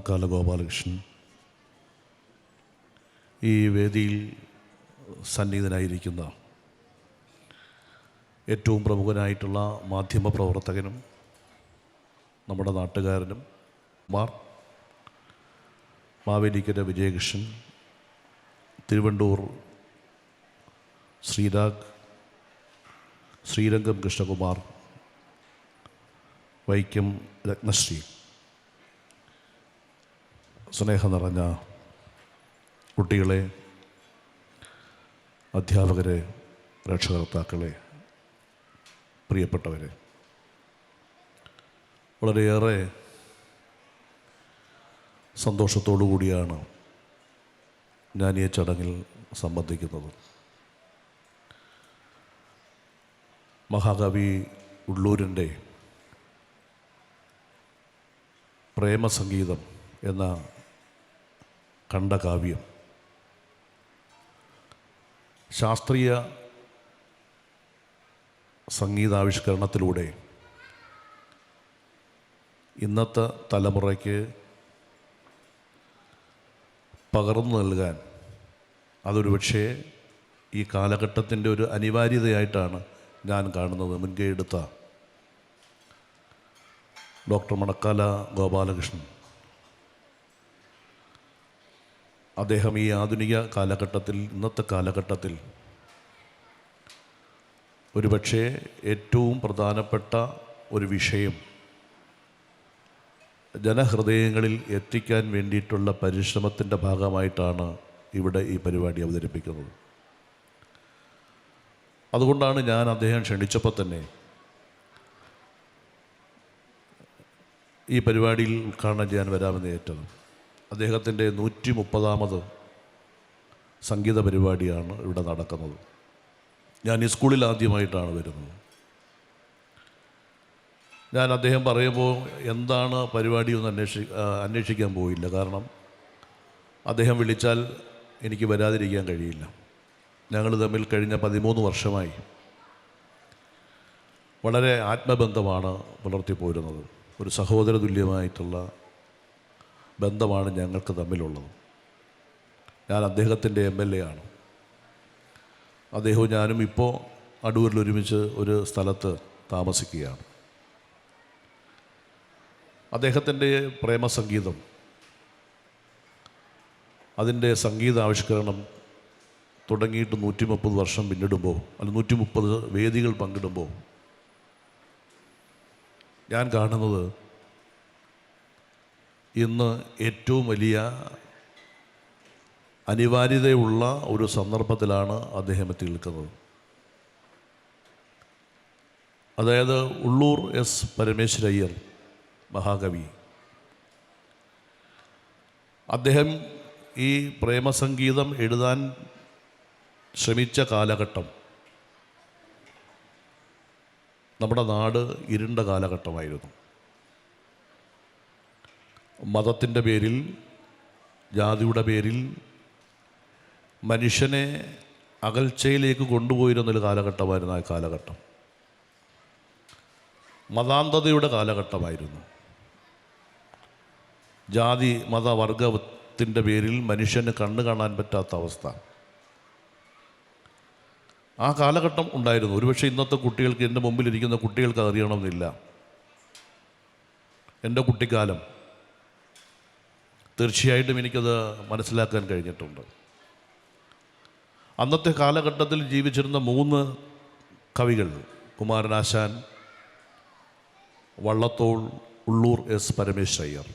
മണക്കാല ഗോപാലകൃഷ്ണൻ ഈ വേദിയിൽ സന്നിഹിതനായിരിക്കുന്ന ഏറ്റവും പ്രമുഖനായിട്ടുള്ള മാധ്യമപ്രവർത്തകനും നമ്മുടെ നാട്ടുകാരനും മാവേലിക്കര വിജയകൃഷ്ണൻ, തിരുവണ്ടൂർ ശ്രീരംഗം കൃഷ്ണകുമാർ, വൈക്കം രത്നശ്രീ, സ്നേഹം നിറഞ്ഞ കുട്ടികളെ, അധ്യാപകരെ, രക്ഷകർത്താക്കളെ, പ്രിയപ്പെട്ടവരെ, വളരെയേറെ സന്തോഷത്തോടു കൂടിയാണ് ഞാൻ ഈ ചടങ്ങിൽ സംബന്ധിക്കുന്നത്. മഹാകവി ഉള്ളൂരിൻ്റെ പ്രേമസംഗീതം എന്ന ഖണ്ഡകാവ്യം ശാസ്ത്രീയ സംഗീതാവിഷ്കരണത്തിലൂടെ ഇന്നത്തെ തലമുറയ്ക്ക് പകർന്നു നൽകാൻ അതൊരു പക്ഷേ ഈ കാലഘട്ടത്തിൻ്റെ ഒരു അനിവാര്യതയായിട്ടാണ് ഞാൻ കാണുന്നത്. മുൻകൈ എടുത്ത ഡോക്ടർ മണക്കാല ഗോപാലകൃഷ്ണൻ അദ്ദേഹം ഈ ആധുനിക കാലഘട്ടത്തിൽ, ഇന്നത്തെ കാലഘട്ടത്തിൽ ഒരുപക്ഷെ ഏറ്റവും പ്രധാനപ്പെട്ട ഒരു വിഷയം ജനഹൃദയങ്ങളിൽ എത്തിക്കാൻ വേണ്ടിയിട്ടുള്ള പരിശ്രമത്തിൻ്റെ ഭാഗമായിട്ടാണ് ഇവിടെ ഈ പരിപാടി അവതരിപ്പിക്കുന്നത്. അതുകൊണ്ടാണ് ഞാൻ അദ്ദേഹം ക്ഷണിച്ചപ്പോൾ തന്നെ ഈ പരിപാടിയിൽ ഉദ്ഘാടനം ചെയ്യാൻ വരാമെന്ന് ഏറ്റത്. അദ്ദേഹത്തിൻ്റെ 130ാമത് സംഗീത പരിപാടിയാണ് ഇവിടെ നടക്കുന്നത്. ഞാൻ ഈ സ്കൂളിൽ ആദ്യമായിട്ടാണ് വരുന്നത്. ഞാൻ അദ്ദേഹം പറയുമ്പോൾ എന്താണ് പരിപാടി എന്ന് അന്വേഷിക്കാൻ പോയില്ല. കാരണം അദ്ദേഹം വിളിച്ചാൽ എനിക്ക് വരാതിരിക്കാൻ കഴിയില്ല. ഞങ്ങൾ തമ്മിൽ കഴിഞ്ഞ 13 വർഷമായി വളരെ ആത്മബന്ധമാണ് പുലർത്തിപ്പോരുന്നത്. ഒരു സഹോദര തുല്യമായിട്ടുള്ള ബന്ധമാണ് ഞങ്ങൾക്ക് തമ്മിലുള്ളത്. ഞാൻ അദ്ദേഹത്തിൻ്റെ MLA ആണ്. അദ്ദേഹവും ഞാനും ഇപ്പോൾ അടൂരിൽ ഒരുമിച്ച് ഒരു സ്ഥലത്ത് താമസിക്കുകയാണ്. അദ്ദേഹത്തിൻ്റെ പ്രേമസംഗീതം, അതിൻ്റെ സംഗീതാവിഷ്കരണം തുടങ്ങിയിട്ട് 130 വർഷം പിന്നിടുമ്പോൾ, അല്ല 130 വേദികൾ പങ്കിടുമ്പോൾ ഞാൻ കാണുന്നത് ഇന്ന് ഏറ്റവും വലിയ അനിവാര്യതയുള്ള ഒരു സന്ദർഭത്തിലാണ് അദ്ദേഹം എത്തി നിൽക്കുന്നത്. അതായത് ഉള്ളൂർ S. പരമേശ്വരയ്യർ മഹാകവി, അദ്ദേഹം ഈ പ്രേമസംഗീതം എഴുതാൻ ശ്രമിച്ച കാലഘട്ടം നമ്മുടെ നാട് ഇരുണ്ട കാലഘട്ടമായിരുന്നു. മതത്തിൻ്റെ പേരിൽ, ജാതിയുടെ പേരിൽ മനുഷ്യനെ അകൽച്ചയിലേക്ക് കൊണ്ടുപോയിരുന്നൊരു കാലഘട്ടമായിരുന്നു ആ കാലഘട്ടം. മതാന്ധതയുടെ കാലഘട്ടമായിരുന്നു. ജാതി മതവർഗത്തിൻ്റെ പേരിൽ മനുഷ്യന് കണ്ണു കാണാൻ പറ്റാത്ത അവസ്ഥ ആ കാലഘട്ടം ഉണ്ടായിരുന്നു. ഒരുപക്ഷെ ഇന്നത്തെ കുട്ടികൾക്ക്, എൻ്റെ മുമ്പിലിരിക്കുന്ന കുട്ടികൾക്ക് അറിയണമെന്നില്ല. എൻ്റെ കുട്ടിക്കാലം തീർച്ചയായിട്ടും എനിക്കത് മനസ്സിലാക്കാൻ കഴിഞ്ഞിട്ടുണ്ട്. അന്നത്തെ കാലഘട്ടത്തിൽ ജീവിച്ചിരുന്ന 3 കവികൾ, കുമാരനാശാൻ, വള്ളത്തോൾ, ഉള്ളൂർ S. പരമേശ്വരയ്യർ.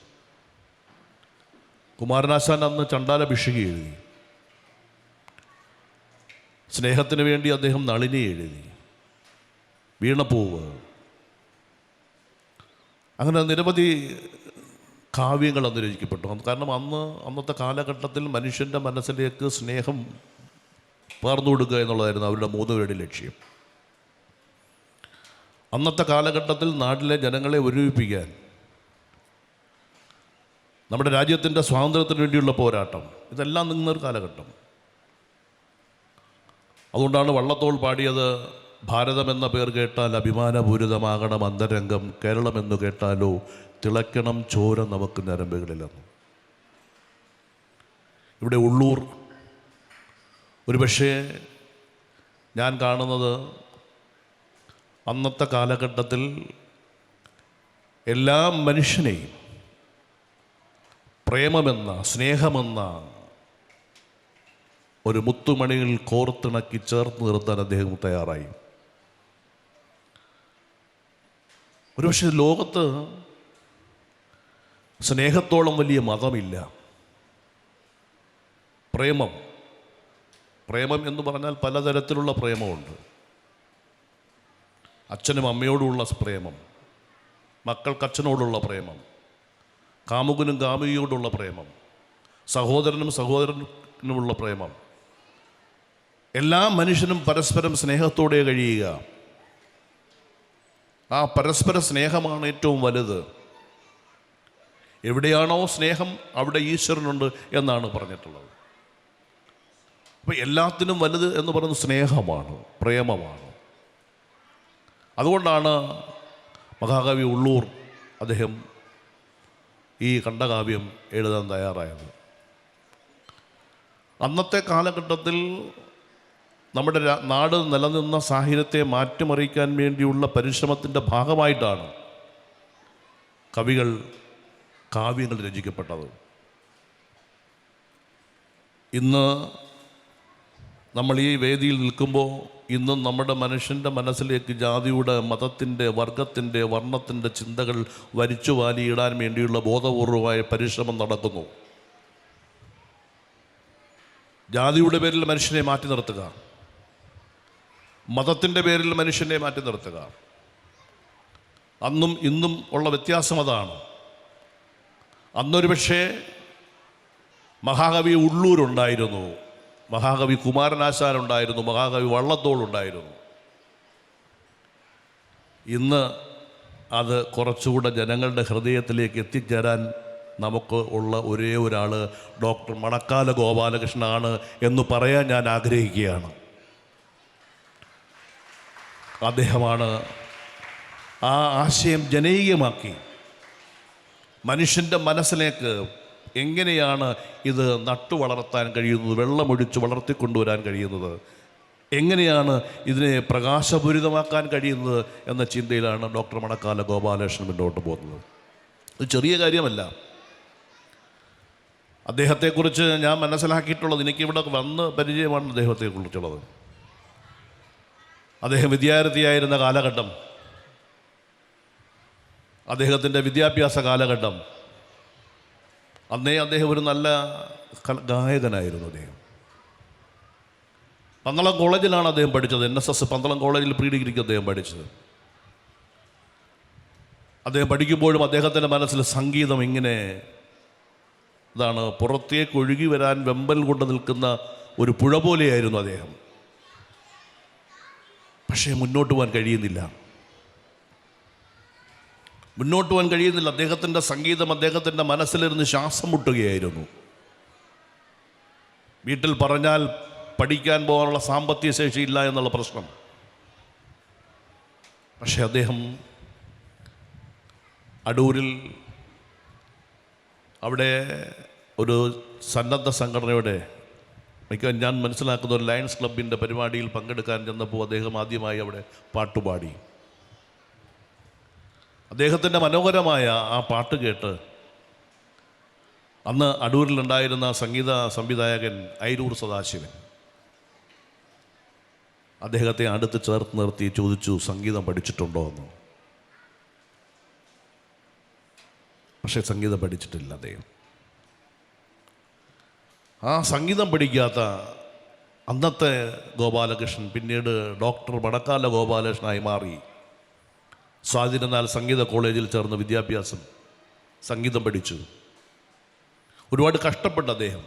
കുമാരനാശാൻ അന്ന് ചണ്ടാല ഭിക്ഷുകി എഴുതി. സ്നേഹത്തിന് വേണ്ടി അദ്ദേഹം നളിനി എഴുതി, വീണപ്പൂവ്, അങ്ങനെ നിരവധി കാവ്യങ്ങൾ അന്ന് രചിക്കപ്പെട്ടു. കാരണം അന്നത്തെ കാലഘട്ടത്തിൽ മനുഷ്യൻ്റെ മനസ്സിലേക്ക് സ്നേഹം പകർന്നു കൊടുക്കുക എന്നുള്ളതായിരുന്നു അവരുടെ 3 പേരുടെ ലക്ഷ്യം. അന്നത്തെ കാലഘട്ടത്തിൽ നാട്ടിലെ ജനങ്ങളെ ഒരുമിപ്പിക്കാൻ, നമ്മുടെ രാജ്യത്തിൻ്റെ സ്വാതന്ത്ര്യത്തിന് വേണ്ടിയുള്ള പോരാട്ടം, ഇതെല്ലാം നിന്നൊരു കാലഘട്ടം. അതുകൊണ്ടാണ് വള്ളത്തോൾ പാടിയത്, ഭാരതമെന്ന പേർ കേട്ടാൽ അഭിമാനപൂരിതമാകണം അന്തരംഗം, കേരളമെന്നു കേട്ടാലോ തിളയ്ക്കണം ചോര നമുക്ക് ഞരമ്പുകളിലെന്ന്. ഇവിടെ ഉള്ളൂർ ഒരുപക്ഷേ ഞാൻ കാണുന്നത് അന്നത്തെ കാലഘട്ടത്തിൽ എല്ലാ മനുഷ്യനെയും പ്രേമമെന്ന സ്നേഹമെന്ന ഒരു മുത്തുമണികൾ കോർത്തിണക്കി ചേർത്ത് നിർത്താൻ അദ്ദേഹം തയ്യാറായി. ഒരുപക്ഷെ ലോകത്ത് സ്നേഹത്തോളം വലിയ മതമില്ല. പ്രേമം എന്ന് പറഞ്ഞാൽ പലതരത്തിലുള്ള പ്രേമമുണ്ട്. അച്ഛനും അമ്മയോടുള്ള പ്രേമം, മക്കൾക്ക് അച്ഛനോടുള്ള പ്രേമം, കാമുകനും കാമുകിയോടുള്ള പ്രേമം, സഹോദരനും സഹോദരനുമുള്ള പ്രേമം. എല്ലാ മനുഷ്യനും പരസ്പരം സ്നേഹത്തോടെ കഴിയുക. ആ പരസ്പര സ്നേഹമാണ് ഏറ്റവും വലുത്. എവിടെയാണോ സ്നേഹം അവിടെ ഈശ്വരനുണ്ട് എന്നാണ് പറഞ്ഞിട്ടുള്ളത്. അപ്പോൾ എല്ലാത്തിനും വലുത് എന്ന് പറയുന്നത് സ്നേഹമാണ്, പ്രേമമാണ്. അതുകൊണ്ടാണ് മഹാകവി ഉള്ളൂർ അദ്ദേഹം ഈ ഖണ്ഡകാവ്യം എഴുതാൻ തയ്യാറായത്. അന്നത്തെ കാലഘട്ടത്തിൽ നമ്മുടെ നാട് നിലനിന്ന സാഹചര്യത്തെ മാറ്റിമറിക്കാൻ വേണ്ടിയുള്ള പരിശ്രമത്തിൻ്റെ ഭാഗമായിട്ടാണ് കവികൾ കാവ്യങ്ങൾ രചിക്കപ്പെട്ടത്. ഇന്ന് നമ്മൾ ഈ വേദിയിൽ നിൽക്കുമ്പോൾ ഇന്നും നമ്മുടെ മനുഷ്യൻ്റെ മനസ്സിലേക്ക് ജാതിയുടെ, മതത്തിൻ്റെ, വർഗത്തിൻ്റെ, വർണ്ണത്തിൻ്റെ ചിന്തകൾ വരിച്ചു വാലിയിടാൻ വേണ്ടിയുള്ള ബോധപൂർവമായ പരിശ്രമം നടക്കുന്നു. ജാതിയുടെ പേരിൽ മനുഷ്യനെ മാറ്റി നിർത്തുക, മതത്തിൻ്റെ പേരിൽ മനുഷ്യനെ മാറ്റി നിർത്തുക. അന്നും ഇന്നും ഉള്ള വ്യത്യാസം അതാണ്. അന്നൊരു പക്ഷേ മഹാകവി ഉള്ളൂരുണ്ടായിരുന്നു, മഹാകവി കുമാരനാശാനുണ്ടായിരുന്നു, മഹാകവി വള്ളത്തോളുണ്ടായിരുന്നു. ഇന്ന് അത് കുറച്ചുകൂടെ ജനങ്ങളുടെ ഹൃദയത്തിലേക്ക് എത്തിച്ചേരാൻ നമുക്ക് ഉള്ള ഒരേ ഒരാൾ ഡോക്ടർ മണക്കാല ഗോപാലകൃഷ്ണനാണ് എന്ന് പറയാൻ ഞാൻ ആഗ്രഹിക്കുകയാണ്. അദ്ദേഹമാണ് ആ ആശയം ജനകീയമാക്കി മനുഷ്യൻ്റെ മനസ്സിലേക്ക് എങ്ങനെയാണ് ഇത് നട്ടു വളർത്താൻ കഴിയുന്നത്, വെള്ളമൊഴിച്ച് വളർത്തിക്കൊണ്ടുവരാൻ കഴിയുന്നത്, എങ്ങനെയാണ് ഇതിനെ പ്രകാശപൂരിതമാക്കാൻ കഴിയുന്നത് എന്ന ചിന്തയിലാണ് ഡോക്ടർ മണക്കാല ഗോപാലകൃഷ്ണൻ മുന്നോട്ട് പോകുന്നത്. ഇത് ചെറിയ കാര്യമല്ല. അദ്ദേഹത്തെക്കുറിച്ച് ഞാൻ മനസ്സിലാക്കിയിട്ടുള്ളത്, എനിക്കിവിടെ വന്ന് പരിചയമാണ് അദ്ദേഹത്തെക്കുറിച്ചുള്ളത്. അദ്ദേഹം വിദ്യാർത്ഥിയായിരുന്ന കാലഘട്ടം, അദ്ദേഹത്തിൻ്റെ വിദ്യാഭ്യാസ കാലഘട്ടം, അന്നേ അദ്ദേഹം ഒരു നല്ല ഗായകനായിരുന്നു. അദ്ദേഹം പന്തളം കോളേജിലാണ് അദ്ദേഹം പഠിച്ചത്. NSS പന്തളം കോളേജിൽ പ്രീ ഡിഗ്രിക്ക് അദ്ദേഹം പഠിച്ചത്. അദ്ദേഹം പഠിക്കുമ്പോഴും അദ്ദേഹത്തിൻ്റെ മനസ്സിൽ സംഗീതം ഇങ്ങനെ ഇതാണ് പുറത്തേക്ക് ഒഴുകി വരാൻ വെമ്പൽ കൊണ്ട് നിൽക്കുന്ന ഒരു പുഴ പോലെയായിരുന്നു അദ്ദേഹം. പക്ഷേ മുന്നോട്ട് പോകാൻ കഴിയുന്നില്ല. അദ്ദേഹത്തിൻ്റെ സംഗീതം അദ്ദേഹത്തിൻ്റെ മനസ്സിലിരുന്ന് ശ്വാസം മുട്ടുകയായിരുന്നു. വീട്ടിൽ പറഞ്ഞാൽ പഠിക്കാൻ പോകാനുള്ള സാമ്പത്തിക ശേഷിയില്ല എന്നുള്ള പ്രശ്നം. പക്ഷേ അദ്ദേഹം അടൂരിൽ അവിടെ ഒരു സന്നദ്ധ സംഘടനയുടെ ഞാൻ മനസ്സിലാക്കുന്ന ഒരു ലയൺസ് ക്ലബിൻ്റെ പരിപാടിയിൽ പങ്കെടുക്കാൻ ചെന്നപ്പോൾ അദ്ദേഹം ആദ്യമായി അവിടെ പാട്ടുപാടി. അദ്ദേഹത്തിൻ്റെ മനോഹരമായ ആ പാട്ട് കേട്ട് അന്ന് അടൂരിലുണ്ടായിരുന്ന സംഗീത സംവിധായകൻ ഐരൂർ സദാശിവൻ അദ്ദേഹത്തെ അടുത്ത് ചേർത്ത് നിർത്തി ചോദിച്ചു, സംഗീതം പഠിച്ചിട്ടുണ്ടോ എന്ന്. പക്ഷേ സംഗീതം പഠിച്ചിട്ടില്ല അദ്ദേഹം. ആ സംഗീതം പഠിക്കാത്ത അന്നത്തെ ഗോപാലകൃഷ്ണൻ പിന്നീട് ഡോക്ടർ മണക്കാല ഗോപാലകൃഷ്ണനായി മാറി. സ്വാതിരുന്നാൽ സംഗീത കോളേജിൽ ചേർന്ന് വിദ്യാഭ്യാസം, സംഗീതം പഠിച്ചു. ഒരുപാട് കഷ്ടപ്പെട്ട അദ്ദേഹം.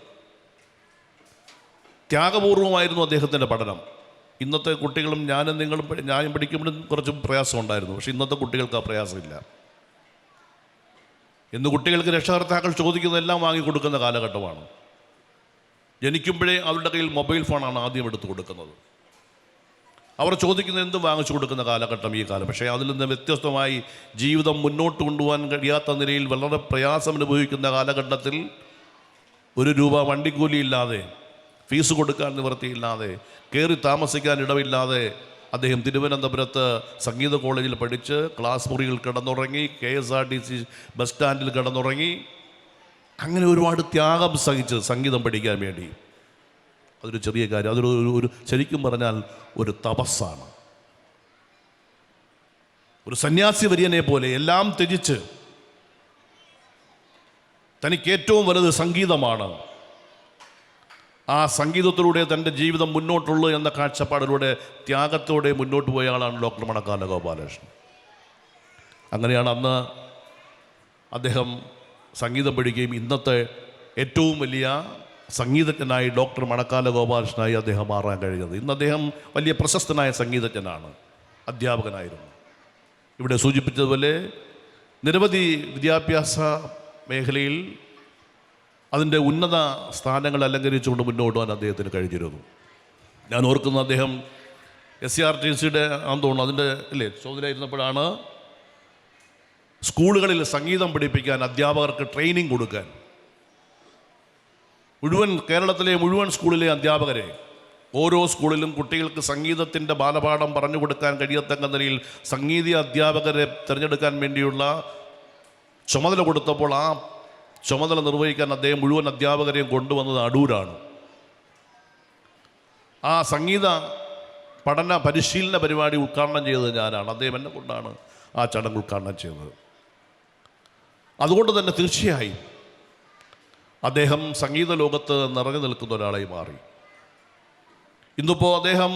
ത്യാഗപൂർവമായിരുന്നു അദ്ദേഹത്തിൻ്റെ പഠനം. ഇന്നത്തെ കുട്ടികളും ഞാനും പഠിക്കുമ്പോഴും കുറച്ച് പ്രയാസം ഉണ്ടായിരുന്നു. പക്ഷേ ഇന്നത്തെ കുട്ടികൾക്ക് ആ പ്രയാസമില്ല. ഇന്ന് കുട്ടികൾക്ക് രക്ഷകർത്താക്കൾ ചോദിക്കുന്നതെല്ലാം വാങ്ങിക്കൊടുക്കുന്ന കാലഘട്ടമാണ്. ജനിക്കുമ്പോഴേ അവരുടെ കയ്യിൽ മൊബൈൽ ഫോണാണ് ആദ്യം എടുത്തു കൊടുക്കുന്നത്. അവർ ചോദിക്കുന്നത് എന്തും വാങ്ങിച്ചു കൊടുക്കുന്ന കാലഘട്ടം ഈ കാലം. പക്ഷേ അതിൽ നിന്ന് വ്യത്യസ്തമായി ജീവിതം മുന്നോട്ട് കൊണ്ടുപോകാൻ കഴിയാത്ത നിലയിൽ വളരെ പ്രയാസം അനുഭവിക്കുന്ന കാലഘട്ടത്തിൽ 1 രൂപ വണ്ടിക്കൂലിയില്ലാതെ, ഫീസ് കൊടുക്കാൻ നിവൃത്തിയില്ലാതെ, കയറി താമസിക്കാൻ ഇടമില്ലാതെ അദ്ദേഹം തിരുവനന്തപുരത്ത് സംഗീത കോളേജിൽ പഠിച്ച് ക്ലാസ് മുറിയിൽ കിടന്നുറങ്ങി, KSRTC ബസ് സ്റ്റാൻഡിൽ കിടന്നുറങ്ങി. അങ്ങനെ ഒരുപാട് ത്യാഗം സഹിച്ച് സംഗീതം പഠിക്കാൻ വേണ്ടി. അതൊരു ചെറിയ കാര്യം. അതൊരു ശരിക്കും പറഞ്ഞാൽ ഒരു തപസ്സാണ്. ഒരു സന്യാസി വര്യനെ പോലെ എല്ലാം ത്യജിച്ച് തനിക്ക് ഏറ്റവും വലുത് സംഗീതമാണ്, ആ സംഗീതത്തിലൂടെ തൻ്റെ ജീവിതം മുന്നോട്ടുള്ളൂ എന്ന കാഴ്ചപ്പാടിലൂടെ ത്യാഗത്തോടെ മുന്നോട്ട് പോയ ആളാണ് ഡോക്ടർ മണക്കാല ഗോപാലകൃഷ്ണൻ. അങ്ങനെയാണ് അന്ന് അദ്ദേഹം സംഗീതം പഠിക്കുകയും ഇന്നത്തെ ഏറ്റവും വലിയ സംഗീതജ്ഞനായി ഡോക്ടർ മണക്കാല ഗോപാലകൃഷ്ണനായി അദ്ദേഹം മാറാൻ കഴിയുന്നത്. ഇന്ന് അദ്ദേഹം വലിയ പ്രശസ്തനായ സംഗീതജ്ഞനാണ്, അധ്യാപകനായിരുന്നു. ഇവിടെ സൂചിപ്പിച്ചതുപോലെ നിരവധി വിദ്യാഭ്യാസ മേഖലയിൽ അതിൻ്റെ ഉന്നത സ്ഥാനങ്ങൾ അലങ്കരിച്ചുകൊണ്ട് മുന്നോട്ട് പോകാൻ അദ്ദേഹത്തിന് കഴിഞ്ഞിരുന്നു. ഞാൻ ഓർക്കുന്ന അദ്ദേഹം SRTCയുടെ ആണെന്ന് തോന്നുന്നു, അതിൻ്റെ ചോദ്യമായിരുന്നപ്പോഴാണ് സ്കൂളുകളിൽ സംഗീതം പഠിപ്പിക്കാൻ അധ്യാപകർക്ക് ട്രെയിനിങ് കൊടുക്കാൻ കേരളത്തിലെ മുഴുവൻ സ്കൂളിലെ അധ്യാപകരെ, ഓരോ സ്കൂളിലും കുട്ടികൾക്ക് സംഗീതത്തിൻ്റെ ബാലപാഠം പറഞ്ഞു കൊടുക്കാൻ കഴിയത്തക്ക നിലയിൽ സംഗീത അധ്യാപകരെ തിരഞ്ഞെടുക്കാൻ വേണ്ടിയുള്ള ചുമതല കൊടുത്തപ്പോൾ ആ ചുമതല നിർവഹിക്കാൻ അദ്ദേഹം മുഴുവൻ അധ്യാപകരെയും കൊണ്ടുവന്നത് അടൂരാണ്. ആ സംഗീത പഠന പരിശീലന പരിപാടി ഉദ്ഘാടനം ചെയ്തത് ഞാനാണ്. അദ്ദേഹം എന്നെ കൊണ്ടാണ് ആ ചടങ്ങ് ഉദ്ഘാടനം ചെയ്തത്. അതുകൊണ്ട് തന്നെ തീർച്ചയായും അദ്ദേഹം സംഗീത ലോകത്ത് നിറഞ്ഞു നിൽക്കുന്ന ഒരാളായി മാറി. ഇന്നിപ്പോൾ അദ്ദേഹം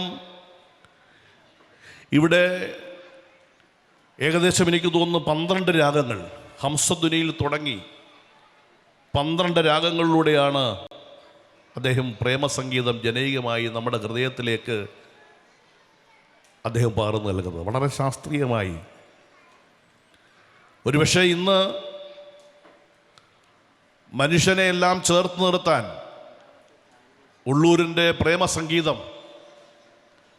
ഇവിടെ ഏകദേശം എനിക്ക് തോന്നുന്നു 12 രാഗങ്ങൾ ഹംസധ്വനിയിൽ തുടങ്ങി 12 രാഗങ്ങളിലൂടെയാണ് അദ്ദേഹം പ്രേമസംഗീതം ജനകീയമായി നമ്മുടെ ഹൃദയത്തിലേക്ക് അദ്ദേഹം പകർന്നു നൽകുന്നത്, വളരെ ശാസ്ത്രീയമായി. ഒരുപക്ഷെ ഇന്ന് മനുഷ്യനെ എല്ലാം ചേർത്ത് നിർത്താൻ ഉള്ളൂരിൻ്റെ പ്രേമസംഗീതം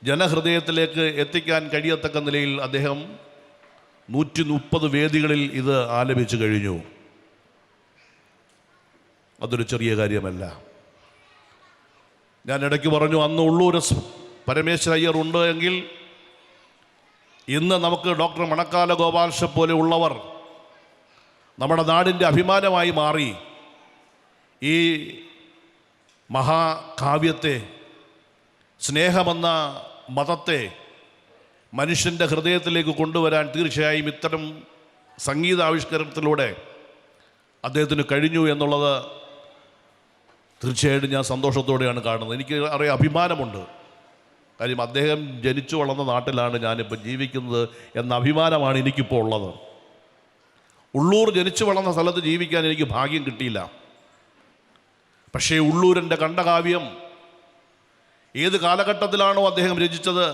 ജനഹൃദയത്തിലേക്ക് എത്തിക്കാൻ കഴിയത്തക്ക നിലയിൽ അദ്ദേഹം 130 വേദികളിൽ ഇത് ആലപിച്ചു കഴിഞ്ഞു. അതൊരു ചെറിയ കാര്യമല്ല. ഞാൻ ഇടയ്ക്ക് പറഞ്ഞു, അന്ന് ഉള്ളൂർ പരമേശ്വര അയ്യർ ഉണ്ട് എങ്കിൽ ഇന്ന് നമുക്ക് ഡോക്ടർ മണക്കാല ഗോപാലകൃഷ്ണൻ പോലെ ഉള്ളവർ നമ്മുടെ നാടിൻ്റെ അഭിമാനമായി മാറി ഈ മഹാകാവ്യത്തെ, സ്നേഹമെന്ന മതത്തെ മനുഷ്യൻ്റെ ഹൃദയത്തിലേക്ക് കൊണ്ടുവരാൻ തീർച്ചയായും ഇത്തരം സംഗീതാവിഷ്കരണത്തിലൂടെ അദ്ദേഹത്തിന് കഴിഞ്ഞു എന്നുള്ളത് തീർച്ചയായിട്ടും ഞാൻ സന്തോഷത്തോടെയാണ് കാണുന്നത്. എനിക്ക് അറിയാം, അഭിമാനമുണ്ട്. കാര്യം അദ്ദേഹം ജനിച്ചു വളർന്ന നാട്ടിലാണ് ഞാനിപ്പോൾ ജീവിക്കുന്നത് എന്ന അഭിമാനമാണ് എനിക്കിപ്പോൾ ഉള്ളത്. ഉള്ളൂർ ജനിച്ചു വളർന്ന സ്ഥലത്ത് ജീവിക്കാൻ എനിക്ക് ഭാഗ്യം കിട്ടിയില്ല. പക്ഷേ ഉള്ളൂരിൻ്റെ ഖണ്ഡകാവ്യം ഏത് കാലഘട്ടത്തിലാണോ അദ്ദേഹം രചിച്ചത്,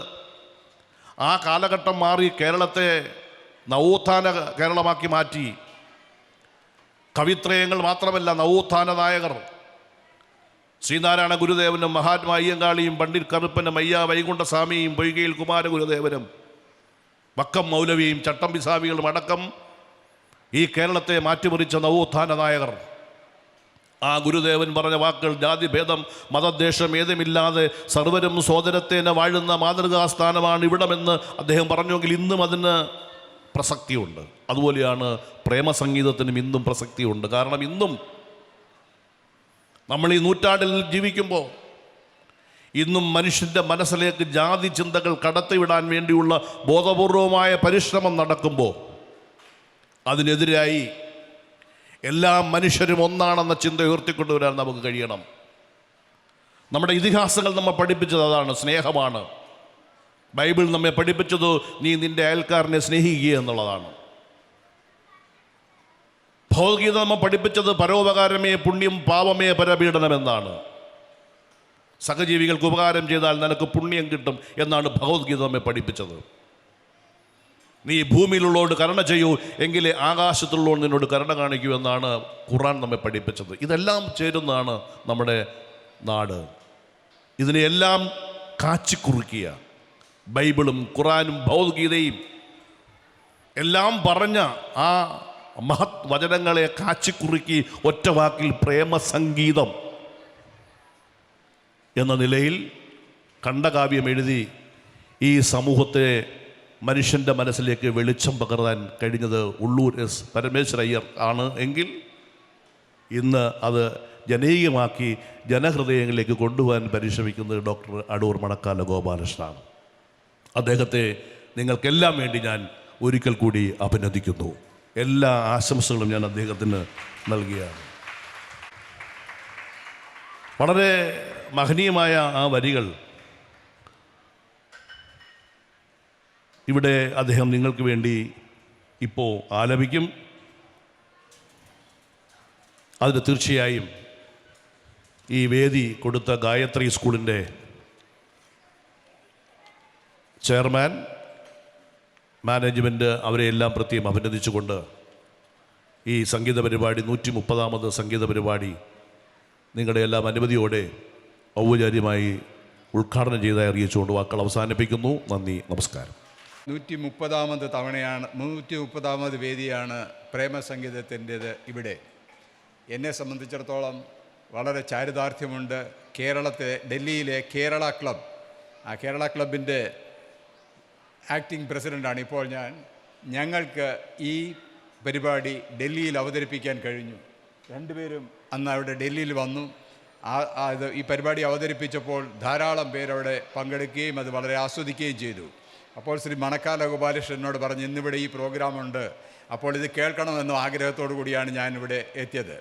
ആ കാലഘട്ടം മാറി കേരളത്തെ നവോത്ഥാന കേരളമാക്കി മാറ്റി. കവിത്രയങ്ങൾ മാത്രമല്ല, നവോത്ഥാന നായകർ ശ്രീനാരായണ ഗുരുദേവനും മഹാത്മാ അയ്യങ്കാളിയും പണ്ഡിറ്റ് കറുപ്പനും അയ്യ വൈകുണ്ഠസ്വാമിയും പൊയ്കയിൽ കുമാരഗുരുദേവനും വക്കം മൗലവിയും ചട്ടമ്പി സ്വാമികളും അടക്കം ഈ കേരളത്തെ മാറ്റിമറിച്ച നവോത്ഥാന നായകർ. ആ ഗുരുദേവൻ പറഞ്ഞ വാക്കുകൾ, ജാതിഭേദം മതദ്വേഷം ഏതുമില്ലാതെ സർവരും സോദരത്തേന വാഴുന്ന മാതൃകാസ്ഥാനമാണ് ഇവിടമെന്ന് അദ്ദേഹം പറഞ്ഞുവെങ്കിൽ ഇന്നും അതിന് പ്രസക്തിയുണ്ട്. അതുപോലെയാണ് പ്രേമസംഗീതത്തിനും ഇന്നും പ്രസക്തിയുണ്ട്. കാരണം ഇന്നും നമ്മൾ ഈ നൂറ്റാണ്ടിൽ ജീവിക്കുമ്പോൾ ഇന്നും മനുഷ്യൻ്റെ മനസ്സിലേക്ക് ജാതി ചിന്തകൾ കടത്തിവിടാൻ വേണ്ടിയുള്ള ബോധപൂർവമായ പരിശ്രമം നടക്കുമ്പോൾ അതിനെതിരായി എല്ലാ മനുഷ്യരും ഒന്നാണെന്ന ചിന്ത ഉയർത്തിക്കൊണ്ടുവരാൻ നമുക്ക് കഴിയണം. നമ്മുടെ ഇതിഹാസങ്ങൾ നമ്മെ പഠിപ്പിച്ചത് അതാണ്, സ്നേഹമാണ്. ബൈബിൾ നമ്മെ പഠിപ്പിച്ചത് നീ നിൻ്റെ അയൽക്കാരനെ സ്നേഹിക്കുക എന്നുള്ളതാണ്. ഭഗവത്ഗീത നമ്മെ പഠിപ്പിച്ചത് പരോപകാരമേ പുണ്യം പാപമേ പരപീഡനമെന്നാണ്. സഹജീവികൾക്ക് ഉപകാരം ചെയ്താൽ നിനക്ക് പുണ്യം കിട്ടും എന്നാണ് ഭഗവത്ഗീത നമ്മെ പഠിപ്പിച്ചത്. നീ ഭൂമിയിലുള്ളവരോട് കരുണ ചെയ്യൂ, എങ്കിലേ ആകാശത്തുള്ളവർ നിന്നോട് കരുണ കാണിക്കൂ എന്നാണ് ഖുർആൻ നമ്മെ പഠിപ്പിച്ചത്. ഇതെല്ലാം ചേരുന്നതാണ് നമ്മുടെ നാട്. ഇതിനെയെല്ലാം കാച്ചിക്കുറുക്കിയ ബൈബിളും ഖുർആനും ഭഗവത്ഗീതയും എല്ലാം പറഞ്ഞ ആ മഹത് വചനങ്ങളെ കാച്ചിക്കുറുക്കി ഒറ്റ വാക്കിൽ പ്രേമസംഗീതം എന്ന നിലയിൽ ഖണ്ഡകാവ്യം എഴുതി ഈ സമൂഹത്തെ മനുഷ്യൻ്റെ മനസ്സിലേക്ക് വെളിച്ചം പകരാൻ കഴിഞ്ഞത് ഉള്ളൂർ എസ് പരമേശ്വരയ്യർ ആണ് എങ്കിൽ ഇന്ന് അത് ജനകീയമാക്കി ജനഹൃദയങ്ങളിലേക്ക് കൊണ്ടുപോകാൻ പരിശ്രമിക്കുന്നത് ഡോക്ടർ അടൂർ മണക്കാല ഗോപാലകൃഷ്ണനാണ്. അദ്ദേഹത്തെ നിങ്ങൾക്കെല്ലാം വേണ്ടി ഞാൻ ഒരിക്കൽ കൂടി അഭിനന്ദിക്കുന്നു. എല്ലാ ആശംസകളും ഞാൻ അദ്ദേഹത്തിന് നൽകുകയാണ്. വളരെ മഹനീയമായ ആ വരികൾ ഇവിടെ അദ്ദേഹം നിങ്ങൾക്ക് വേണ്ടി ഇപ്പോൾ ആലപിക്കും. അതിന് തീർച്ചയായും ഈ വേദി കൊടുത്ത ഗായത്രി സ്കൂളിൻ്റെ ചെയർമാൻ, മാനേജ്മെൻറ്റ് അവരെയെല്ലാം പ്രത്യേകം അഭിനന്ദിച്ചുകൊണ്ട് ഈ സംഗീത പരിപാടി 130ാമത് സംഗീത പരിപാടി നിങ്ങളുടെ എല്ലാം അനുമതിയോടെ ഔപചാരികമായി ഉദ്ഘാടനം ചെയ്തായി അറിയിച്ചുകൊണ്ട് വാക്കുകൾ അവസാനിപ്പിക്കുന്നു. നന്ദി, നമസ്കാരം. 130ാമത് വേദിയാണ് പ്രേമസംഗീതത്തിൻ്റേത്. ഇവിടെ എന്നെ സംബന്ധിച്ചിടത്തോളം വളരെ ചാരിതാർത്ഥ്യമുണ്ട്. ഡൽഹിയിലെ കേരള ക്ലബ്, ആ കേരള ക്ലബിൻ്റെ ആക്ടിംഗ് പ്രസിഡൻ്റാണ് ഇപ്പോൾ ഞാൻ. ഞങ്ങൾക്ക് ഈ പരിപാടി ഡൽഹിയിൽ അവതരിപ്പിക്കാൻ കഴിഞ്ഞു. രണ്ടുപേരും അന്ന് അവിടെ ഡൽഹിയിൽ വന്നു. ഈ പരിപാടി അവതരിപ്പിച്ചപ്പോൾ ധാരാളം പേരവിടെ പങ്കെടുക്കുകയും അത് വളരെ ആസ്വദിക്കുകയും ചെയ്തു. അപ്പോൾ ശ്രീ മണക്കാല ഗോപാലകൃഷ്ണൻ എന്നോട് പറഞ്ഞു, ഇന്നിവിടെ ഈ പ്രോഗ്രാമുണ്ട്, അപ്പോൾ ഇത് കേൾക്കണമെന്ന ആഗ്രഹത്തോടു കൂടിയാണ് ഞാനിവിടെ എത്തിയത്.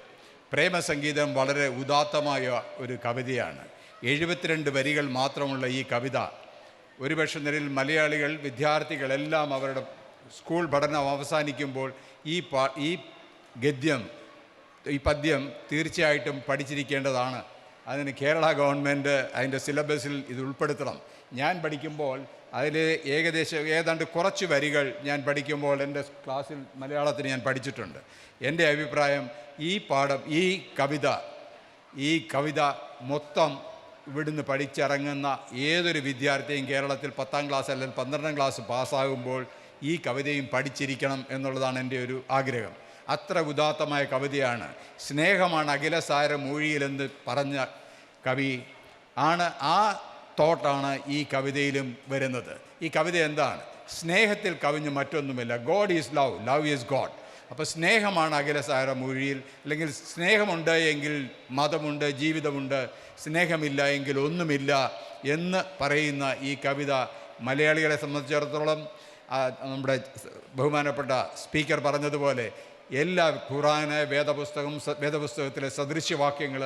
പ്രേമസംഗീതം വളരെ ഉദാത്തമായ ഒരു കവിതയാണ്. 72 വരികൾ മാത്രമുള്ള ഈ കവിത ഒരുപക്ഷെ നിലയിൽ മലയാളികൾ, വിദ്യാർത്ഥികളെല്ലാം അവരുടെ സ്കൂൾ പഠനം അവസാനിക്കുമ്പോൾ ഈ പദ്യം തീർച്ചയായിട്ടും പഠിച്ചിരിക്കേണ്ടതാണ്. അതിന് കേരള ഗവൺമെൻറ് അതിൻ്റെ സിലബസിൽ ഇത് ഉൾപ്പെടുത്തണം. ഞാൻ പഠിക്കുമ്പോൾ അതിൽ ഏതാണ്ട് കുറച്ച് വരികൾ ഞാൻ പഠിക്കുമ്പോൾ എൻ്റെ ക്ലാസ്സിൽ മലയാളത്തിന് ഞാൻ പഠിച്ചിട്ടുണ്ട്. എൻ്റെ അഭിപ്രായം ഈ കവിത മൊത്തം ഇവിടുന്ന് പഠിച്ചിറങ്ങുന്ന ഏതൊരു വിദ്യാർത്ഥിയും കേരളത്തിൽ 10ാം ക്ലാസ് അല്ലെങ്കിൽ 12ാം ക്ലാസ് പാസ്സാകുമ്പോൾ ഈ കവിതയും പഠിച്ചിരിക്കണം എന്നുള്ളതാണ് എൻ്റെ ഒരു ആഗ്രഹം. അത്ര ഉദാത്തമായ കവിതയാണ്. സ്നേഹമാണ് അഖിലസാര മൂഴിയിലെന്ന് പറഞ്ഞ കവി ആണ്. ആ തോട്ടാണ് ഈ കവിതയിലും വരുന്നത്. ഈ കവിത എന്താണ്? സ്നേഹത്തിൽ കവിഞ്ഞ് മറ്റൊന്നുമില്ല. God is love, love is God. അപ്പോൾ സ്നേഹമാണ് അഖിലസാര മൂഴിയിൽ. അല്ലെങ്കിൽ സ്നേഹമുണ്ട് എങ്കിൽ മതമുണ്ട്, ജീവിതമുണ്ട്. സ്നേഹമില്ല എങ്കിൽ ഒന്നുമില്ല എന്ന് പറയുന്ന ഈ കവിത മലയാളികളെ സംബന്ധിച്ചിടത്തോളം നമ്മുടെ ബഹുമാനപ്പെട്ട സ്പീക്കർ പറഞ്ഞതുപോലെ എല്ലാ ഖുർആന്, വേദപുസ്തകത്തിലെ സദൃശ്യവാക്യങ്ങൾ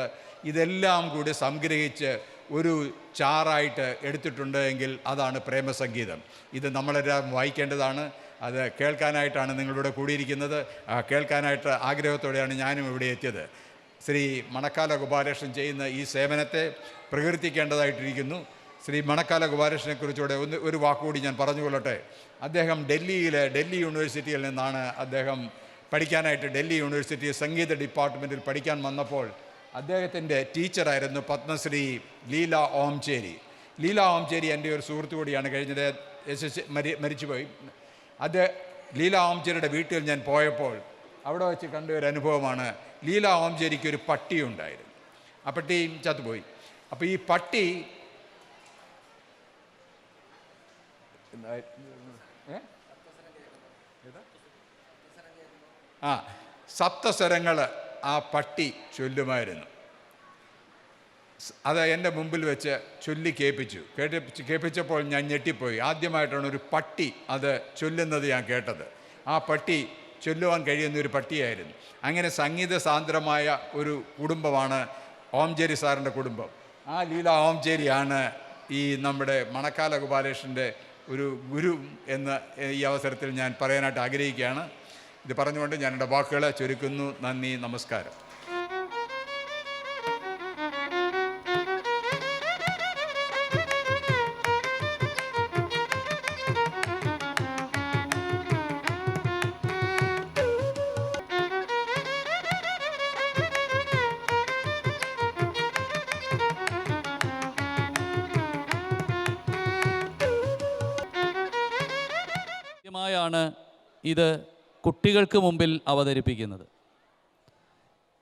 ഇതെല്ലാം കൂടി സംഗ്രഹിച്ച് ഒരു ചാറായിട്ട് എടുത്തിട്ടുണ്ട് എങ്കിൽ അതാണ് പ്രേമസംഗീതം. ഇത് നമ്മളെല്ലാം വായിക്കേണ്ടതാണ്. അത് കേൾക്കാനായിട്ടാണ് നിങ്ങളിവിടെ കൂടിയിരിക്കുന്നത്. കേൾക്കാനായിട്ട് ആഗ്രഹത്തോടെയാണ് ഞാനും ഇവിടെ എത്തിയത്. ശ്രീ മണക്കാല ഗോപാലകൃഷ്ണൻ ചെയ്യുന്ന ഈ സേവനത്തെ പ്രകീർത്തിക്കേണ്ടതായിട്ടിരിക്കുന്നു. ശ്രീ മണക്കാല ഗോപാലകൃഷ്ണനെക്കുറിച്ചുകൂടെ ഒരു വാക്കുകൂടി ഞാൻ പറഞ്ഞുകൊള്ളട്ടെ. അദ്ദേഹം ഡൽഹി യൂണിവേഴ്സിറ്റിയിൽ നിന്നാണ് അദ്ദേഹം പഠിക്കാനായിട്ട് ഡൽഹി യൂണിവേഴ്സിറ്റി സംഗീത ഡിപ്പാർട്ട്മെൻറ്റിൽ പഠിക്കാൻ വന്നപ്പോൾ അദ്ദേഹത്തിൻ്റെ ടീച്ചറായിരുന്നു പത്മശ്രീ ലീല ഓംചേരി. ലീല ഓംചേരി എൻ്റെ ഒരു സുഹൃത്തു കൂടിയാണ്. കഴിഞ്ഞത് മരിച്ചുപോയി. ലീല ഓംചേരിയുടെ വീട്ടിൽ ഞാൻ പോയപ്പോൾ അവിടെ വെച്ച് കണ്ട ഒരു അനുഭവമാണ്. ലീല ഓംചേരിക്ക് ഒരു പട്ടി ഉണ്ടായിരുന്നു. ആ പട്ടിയും ചത്തുപോയി. അപ്പോൾ ഈ പട്ടി സപ്തസ്വരങ്ങൾ ആ പട്ടി ചൊല്ലുമായിരുന്നു. അത് എൻ്റെ മുമ്പിൽ വെച്ച് ചൊല്ലി കേൾപ്പിച്ചപ്പോൾ ഞാൻ ഞെട്ടിപ്പോയി. ആദ്യമായിട്ടാണ് ഒരു പട്ടി അത് ചൊല്ലുന്നത് ഞാൻ കേട്ടത്. ആ പട്ടി ചൊല്ലുവാൻ കഴിയുന്ന ഒരു പട്ടിയായിരുന്നു. അങ്ങനെ സംഗീത സാന്ദ്രമായ ഒരു കുടുംബമാണ് ഓംചേരി സാറിൻ്റെ കുടുംബം. ആ ലീല ഓംചേരിയാണ് ഈ നമ്മുടെ മണക്കാല ഗോപാലകൃഷ്ണൻ്റെ ഒരു ഗുരു എന്ന് ഈ അവസരത്തിൽ ഞാൻ പറയാനായിട്ട് ആഗ്രഹിക്കുകയാണ്. ഇത് പറഞ്ഞുകൊണ്ട് ഞാൻ എൻ്റെ വാക്കുകളെ ചുരുക്കുന്നു. നന്ദി, നമസ്കാരം. ഇത് കുട്ടികൾക്ക് മുമ്പിൽ അവതരിപ്പിക്കുന്നത്.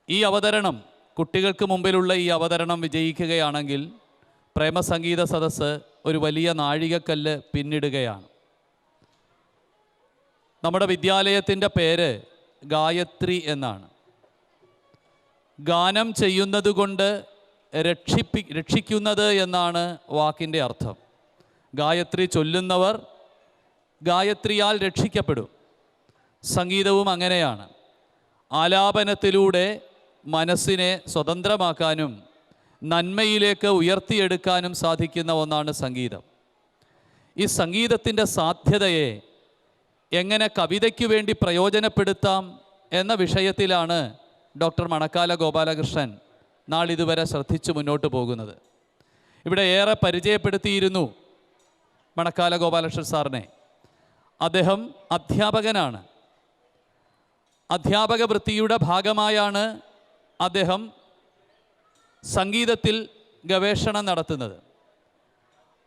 ഈ അവതരണം, കുട്ടികൾക്ക് മുമ്പിലുള്ള ഈ അവതരണം വിജയിക്കുകയാണെങ്കിൽ പ്രേമസംഗീത സദസ്സ് ഒരു വലിയ നാഴികക്കല്ല് പിന്നിടുകയാണ്. നമ്മുടെ വിദ്യാലയത്തിൻ്റെ പേര് ഗായത്രി എന്നാണ്. ഗാനം ചെയ്യുന്നത് കൊണ്ട് രക്ഷിക്കുന്നത് എന്നാണ് വാക്കിൻ്റെ അർത്ഥം. ഗായത്രി ചൊല്ലുന്നവർ ഗായത്രിയാൽ രക്ഷിക്കപ്പെടും. സംഗീതവും അങ്ങനെയാണ്. ആലാപനത്തിലൂടെ മനസ്സിനെ സ്വതന്ത്രമാക്കാനും നന്മയിലേക്ക് ഉയർത്തിയെടുക്കാനും സാധിക്കുന്ന ഒന്നാണ് സംഗീതം. ഈ സംഗീതത്തിൻ്റെ സാധ്യതയെ എങ്ങനെ കവിതയ്ക്ക് വേണ്ടി പ്രയോജനപ്പെടുത്താം എന്ന വിഷയത്തിലാണ് ഡോക്ടർ മണക്കാല ഗോപാലകൃഷ്ണൻ നാളിതുവരെ ശ്രദ്ധിച്ചു മുന്നോട്ട് പോകുന്നത്. ഇവിടെ ഏറെ പരിചയപ്പെടുത്തിയിരുന്നു മണക്കാല ഗോപാലകൃഷ്ണൻ സാറിനെ. അദ്ദേഹം അധ്യാപകനാണ്. അധ്യാപക വൃത്തിയുടെ ഭാഗമായാണ് അദ്ദേഹം സംഗീതത്തിൽ ഗവേഷണം നടത്തുന്നത്.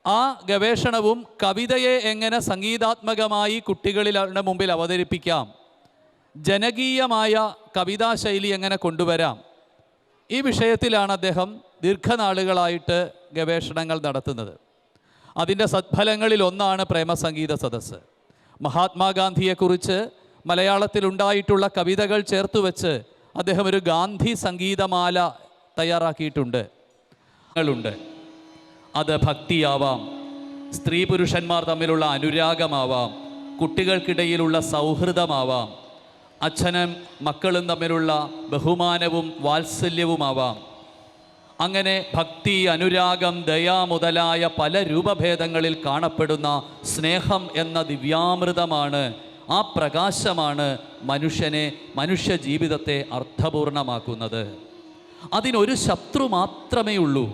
ആ ഗവേഷണവും കവിതയെ എങ്ങനെ സംഗീതാത്മകമായി കുട്ടികളുടെ മുമ്പിൽ അവതരിപ്പിക്കാം, ജനകീയമായ കവിതാശൈലി എങ്ങനെ കൊണ്ടുവരാം, ഈ വിഷയത്തിലാണ് അദ്ദേഹം ദീർഘനാളുകളായിട്ട് ഗവേഷണങ്ങൾ നടത്തുന്നത്. അതിൻ്റെ സദ്ഫലങ്ങളിൽ ഒന്നാണ് പ്രേമസംഗീത സദസ്സ്. മഹാത്മാഗാന്ധിയെക്കുറിച്ച് മലയാളത്തിലുണ്ടായിട്ടുള്ള കവിതകൾ ചേർത്തുവെച്ച് അദ്ദേഹം ഒരു ഗാന്ധി സംഗീതമാല തയ്യാറാക്കിയിട്ടുണ്ട്. അത് ഭക്തിയാവാം, സ്ത്രീ പുരുഷന്മാർ തമ്മിലുള്ള അനുരാഗമാവാം, കുട്ടികൾക്കിടയിലുള്ള സൗഹൃദമാവാം, അച്ഛനും മക്കളും തമ്മിലുള്ള ബഹുമാനവും വാത്സല്യവുമാവാം. അങ്ങനെ ഭക്തി, അനുരാഗം, ദയ മുതലായ പല രൂപഭേദങ്ങളിൽ കാണപ്പെടുന്ന സ്നേഹം എന്ന ദിവ്യാമൃതമാണ്, ആ പ്രകാശമാണ് മനുഷ്യ ജീവിതത്തെ അർത്ഥപൂർണമാക്കുന്നത്. അതിനൊരു ശത്രു മാത്രമേ ഉള്ളൂ,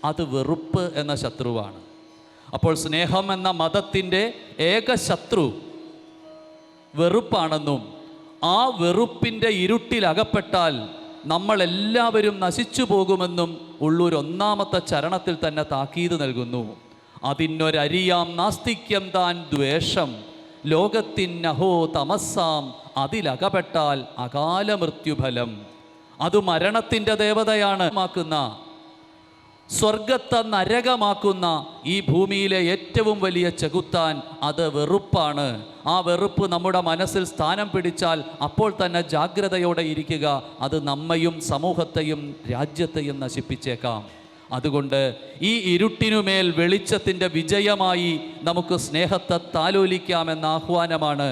അത് വെറുപ്പ് എന്ന ശത്രുവാണ്. അപ്പോൾ സ്നേഹം എന്ന മതത്തിൻ്റെ ഏക ശത്രു വെറുപ്പാണെന്നും ആ വെറുപ്പിൻ്റെ ഇരുട്ടിലകപ്പെട്ടാൽ നമ്മളെല്ലാവരും നശിച്ചു പോകുമെന്നും ഉള്ളൊരൊന്നാമത്തെ ചരണത്തിൽ തന്നെ താക്കീത് നൽകുന്നു. അതിനൊരരിയാം നാസ്തിക്യം താൻ ദ്വേഷം, ലോകത്തിനഹോ തമസ്സാം, അതിലകപ്പെട്ടാൽ അകാല മൃത്യുഫലം. അത് മരണത്തിൻ്റെ ദേവതയാണ്. സ്വർഗത്തെ നരകമാക്കുന്ന ഈ ഭൂമിയിലെ ഏറ്റവും വലിയ ചെകുത്താൻ അത് വെറുപ്പാണ്. ആ വെറുപ്പ് നമ്മുടെ മനസ്സിൽ സ്ഥാനം പിടിച്ചാൽ അപ്പോൾ തന്നെ ജാഗ്രതയോടെ ഇരിക്കുക. അത് നമ്മയും സമൂഹത്തെയും രാജ്യത്തെയും നശിപ്പിച്ചേക്കാം. അതുകൊണ്ട് ഈ ഇരുട്ടിനുമേൽ വെളിച്ചത്തിൻ്റെ വിജയമായി നമുക്ക് സ്നേഹത്തെ താലോലിക്കാമെന്ന ആഹ്വാനമാണ്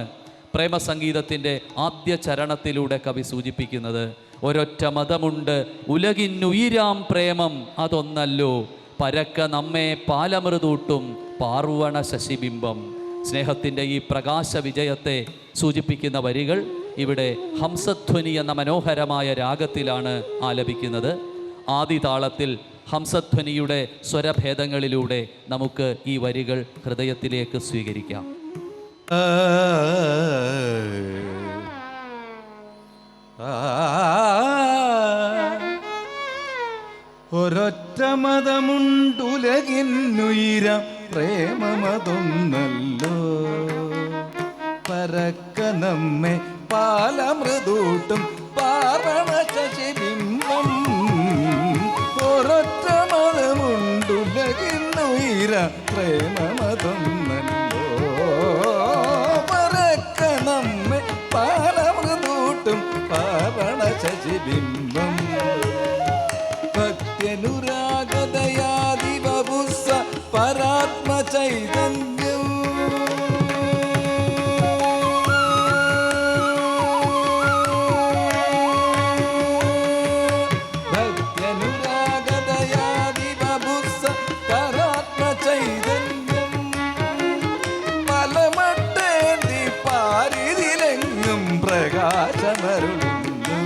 പ്രേമസംഗീതത്തിൻ്റെ ആദ്യ ചരണത്തിലൂടെ കവി സൂചിപ്പിക്കുന്നത്. ഒരൊറ്റ മതമുണ്ട് ഉലകിന്നുയിരാം പ്രേമം അതൊന്നല്ലോ, പരക്ക നമ്മെ പാലമൃതൂട്ടും പാർവണ ശശിബിംബം. സ്നേഹത്തിൻ്റെ ഈ പ്രകാശ വിജയത്തെ സൂചിപ്പിക്കുന്ന വരികൾ ഇവിടെ ഹംസധ്വനി എന്ന മനോഹരമായ രാഗത്തിലാണ് ആലപിക്കുന്നത്. ആദിതാളത്തിൽ ഹംസധ്വനിയുടെ സ്വരഭേദങ്ങളിലൂടെ നമുക്ക് ഈ വരികൾ ഹൃദയത്തിലേക്ക് സ്വീകരിക്കാം. ഒരൊറ്റ മതമുണ്ടുലകിന്നുയിര പ്രേമമതൊന്നല്ലോ, പരക്ക നമ്മെ പാലമൃതൂട്ടും പാർവണ ശശിബിംബം. ഒരൊറ്റ മതമുണ്ടുലകിന്നുയിര പ്രേമമതൊന്നല്ലോ, പരക്ക നമ്മെ പാലമൃതൂട്ടും പാർവണ ശശിബിംബം. ഭക്ത്യനുരാഗതയാദിവപുസ്സ പരാത്മ ചൈതന്യം, ഭക്ത്യനുരാഗതയാദിവപുസ്സ പരാത്മ ചൈതന്യം. പലമട്ടേന്തി പാരിതിലെങ്ങും പ്രകാശമരുളുന്നു,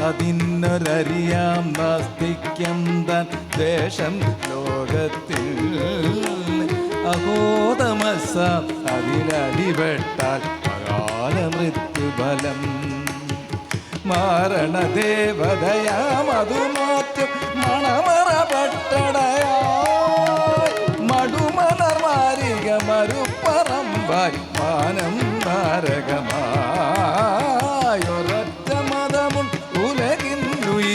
അതിനൊരറിയാം നാസ്തിക്യം താൻ ദ്വേഷം ലോകത്തിൽ. അഹോതമസ അതിലടിപെട്ടാൽ അകാല മൃത്യുഫലം. മാരണദേവതയാം അതുമാറ്റും മണമറപട്ടടയായി, മടുമലർമാരിക മരുപ്പറമ്പായി മാനം താരകമായി.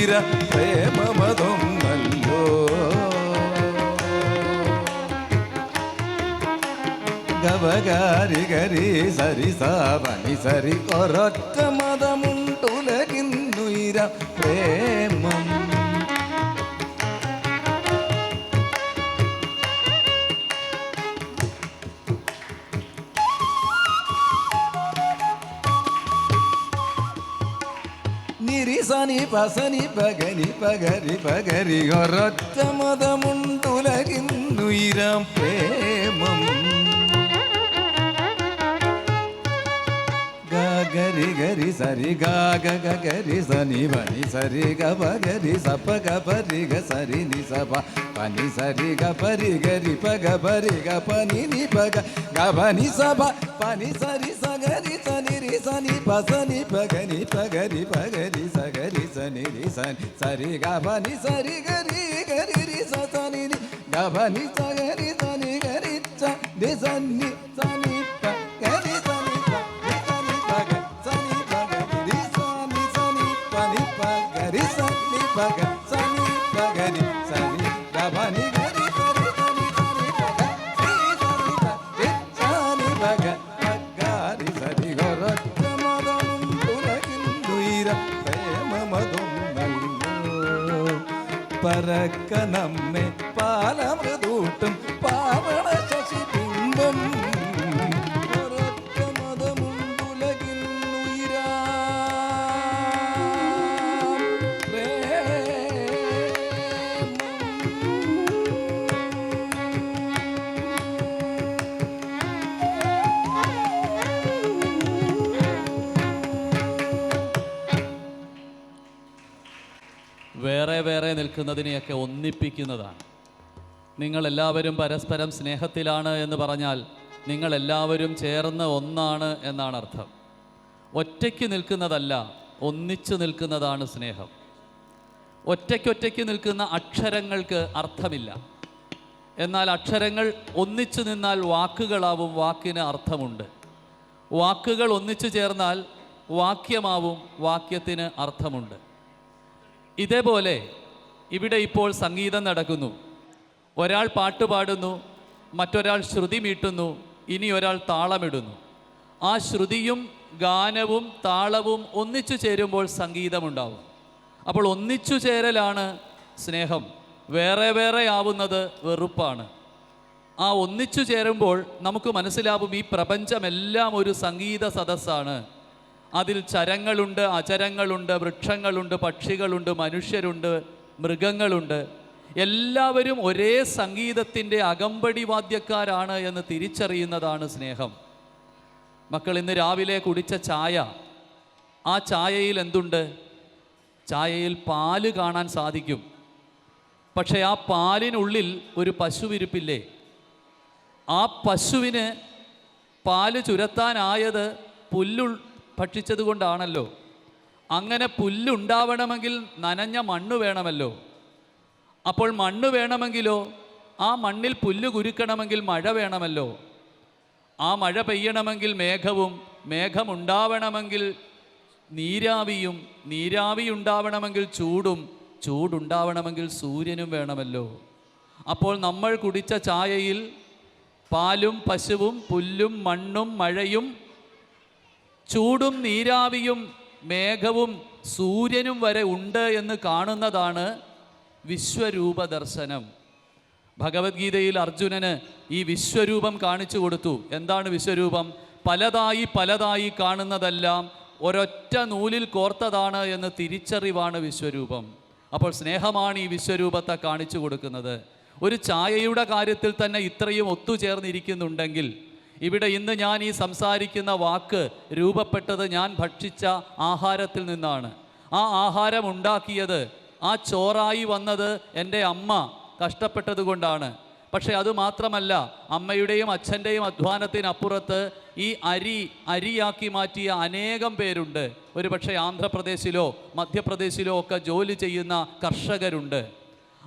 ഉയര പ്രേമമതൊന്നല്ലോ. ഗവകാരി ഗരി സരി സാവനി സരി ഒരൊറ്റ മതമുണ്ടുലകിന്നുയര പ്രേമം. നിരിസനി പസനി പഗനി പഗരി പഗരി ഒരൊറ്റ മതമുണ്ടുലകിന്നുയരം പ്രേമം. ഗരി ഗരി സരി ഗ ഗരി സനി വനി സരി ഗ പഗരി സപ ഗ പരി ഗ സരി നി സപ പനി സരി ഗ പരി ഗരി പ ഗ പരി ഗ പനി നി പ ഗ ഗ പനി സപ പനി സരി സഗരി സനി രി സനി പസനി പഗനി പഗരി പഗരി സഗരി സനി രി സനി സരി ഗ പനി സരി ഗരി ഗരി രി സനി നി ഗ പനി സഗരി സനി ഗരി ച രി സനി സനി പ ഗരി സനി പ രി സനി പ ഗ സനി പ ഗ രി സനി സനി പനി പ ഗരി സനി പ ഗ സനി പ ഗരി സനി ഗ പനി ഗരി സനി സനി സനി പ ഗ രി സനി പ രി സനി പ ഗ ഗരി സനി ഗൊരൊറ്റ മതമുണ്ടുലകിന്നുയര പ്രേമമതൊന്നല്ലോ. പരക്ക നമ്മെ പാലമൃതൂട്ടും പാവണ ശശിബിംബം ഒരൊറ്റ മതമുണ്ടുലകിന്നുയര വേറെ വേറെ നിൽക്കുന്നതിനെയൊക്കെ ഒന്നിപ്പിക്കുന്നതാണ്. നിങ്ങളെല്ലാവരും പരസ്പരം സ്നേഹത്തിലാണ് എന്ന് പറഞ്ഞാൽ നിങ്ങളെല്ലാവരും ചേർന്ന് ഒന്നാണ് എന്നാണ് അർത്ഥം. ഒറ്റയ്ക്ക് നിൽക്കുന്നതല്ല, ഒന്നിച്ചു നിൽക്കുന്നതാണ് സ്നേഹം. ഒറ്റയ്ക്കൊറ്റയ്ക്ക് നിൽക്കുന്ന അക്ഷരങ്ങൾക്ക് അർത്ഥമില്ല. എന്നാൽ അക്ഷരങ്ങൾ ഒന്നിച്ചു നിന്നാൽ വാക്കുകളാവും, വാക്കിന് അർത്ഥമുണ്ട്. വാക്കുകൾ ഒന്നിച്ചു ചേർന്നാൽ വാക്യമാവും, വാക്യത്തിന് അർത്ഥമുണ്ട്. ഇതേപോലെ ഇവിടെ ഇപ്പോൾ സംഗീതം നടക്കുന്നു. ഒരാൾ പാട്ട് പാടുന്നു, മറ്റൊരാൾ ശ്രുതി മീട്ടുന്നു, ഇനി ഒരാൾ താളമിടുന്നു. ആ ശ്രുതിയും ഗാനവും താളവും ഒന്നിച്ചു ചേരുമ്പോൾ സംഗീതമുണ്ടാവും. അപ്പോൾ ഒന്നിച്ചു ചേരലാണ് സ്നേഹം. വേറെ വേറെ ആവുന്നത് വെറുപ്പാണ്. ആ ഒന്നിച്ചു ചേരുമ്പോൾ നമുക്ക് മനസ്സിലാവും ഈ പ്രപഞ്ചമെല്ലാം ഒരു സംഗീത സദസ്സാണ്. അതിൽ ചരങ്ങളുണ്ട്, അചരങ്ങളുണ്ട്, വൃക്ഷങ്ങളുണ്ട്, പക്ഷികളുണ്ട്, മനുഷ്യരുണ്ട്, മൃഗങ്ങളുണ്ട്. എല്ലാവരും ഒരേ സംഗീതത്തിൻ്റെ അകമ്പടി വാദ്യക്കാരാണ് എന്ന് തിരിച്ചറിയുന്നതാണ് സ്നേഹം. മക്കൾ, ഇന്ന് രാവിലെ കുടിച്ച ചായ, ആ ചായയിൽ എന്തുണ്ട്? ചായയിൽ പാല് കാണാൻ സാധിക്കും. പക്ഷേ ആ പാലിനുള്ളിൽ ഒരു പശുവിരിപ്പില്ലേ? ആ പശുവിന് പാല് ചുരത്താനായത് പുല്ല് ഭക്ഷിച്ചത് കൊണ്ടാണല്ലോ. അങ്ങനെ പുല്ലുണ്ടാവണമെങ്കിൽ നനഞ്ഞ മണ്ണ് വേണമല്ലോ. അപ്പോൾ മണ്ണ് വേണമെങ്കിലോ, ആ മണ്ണിൽ പുല്ല് കുരുക്കണമെങ്കിൽ മഴ വേണമല്ലോ. ആ മഴ പെയ്യണമെങ്കിൽ മേഘവും, മേഘമുണ്ടാവണമെങ്കിൽ നീരാവിയും, നീരാവി ഉണ്ടാവണമെങ്കിൽ ചൂടും, ചൂടുണ്ടാവണമെങ്കിൽ സൂര്യനും വേണമല്ലോ. അപ്പോൾ നമ്മൾ കുടിച്ച ചായയിൽ പാലും പശുവും പുല്ലും മണ്ണും മഴയും ചൂടും നീരാവിയും മേഘവും സൂര്യനും വരെ ഉണ്ട് എന്ന് കാണുന്നതാണ് വിശ്വരൂപ ദർശനം. ഭഗവത്ഗീതയിൽ അർജുനന് ഈ വിശ്വരൂപം കാണിച്ചു കൊടുത്തു. എന്താണ് വിശ്വരൂപം? പലതായി പലതായി കാണുന്നതെല്ലാം ഒരൊറ്റ നൂലിൽ കോർത്തതാണ് എന്ന് തിരിച്ചറിവാണ് വിശ്വരൂപം. അപ്പോൾ സ്നേഹമാണ് ഈ വിശ്വരൂപത്തെ കാണിച്ചു കൊടുക്കുന്നത്. ഒരു ചായയുടെ കാര്യത്തിൽ തന്നെ ഇത്രയും ഒത്തുചേർന്നിരിക്കുന്നുണ്ടെങ്കിൽ, ഇവിടെ ഇന്ന് ഞാൻ ഈ സംസാരിക്കുന്ന വാക്ക് രൂപപ്പെട്ടത് ഞാൻ ഭക്ഷിച്ച ആഹാരത്തിൽ നിന്നാണ്. ആ ആഹാരം ഉണ്ടാക്കിയത്, ആ ചോറായി വന്നത് എൻ്റെ അമ്മ കഷ്ടപ്പെട്ടത് കൊണ്ടാണ്. പക്ഷേ അതുമാത്രമല്ല, അമ്മയുടെയും അച്ഛൻ്റെയും അധ്വാനത്തിനപ്പുറത്ത് ഈ അരിയാക്കി മാറ്റിയ അനേകം പേരുണ്ട്. ഒരു പക്ഷേ ആന്ധ്രാപ്രദേശിലോ മധ്യപ്രദേശിലോ ഒക്കെ ജോലി ചെയ്യുന്ന കർഷകരുണ്ട്.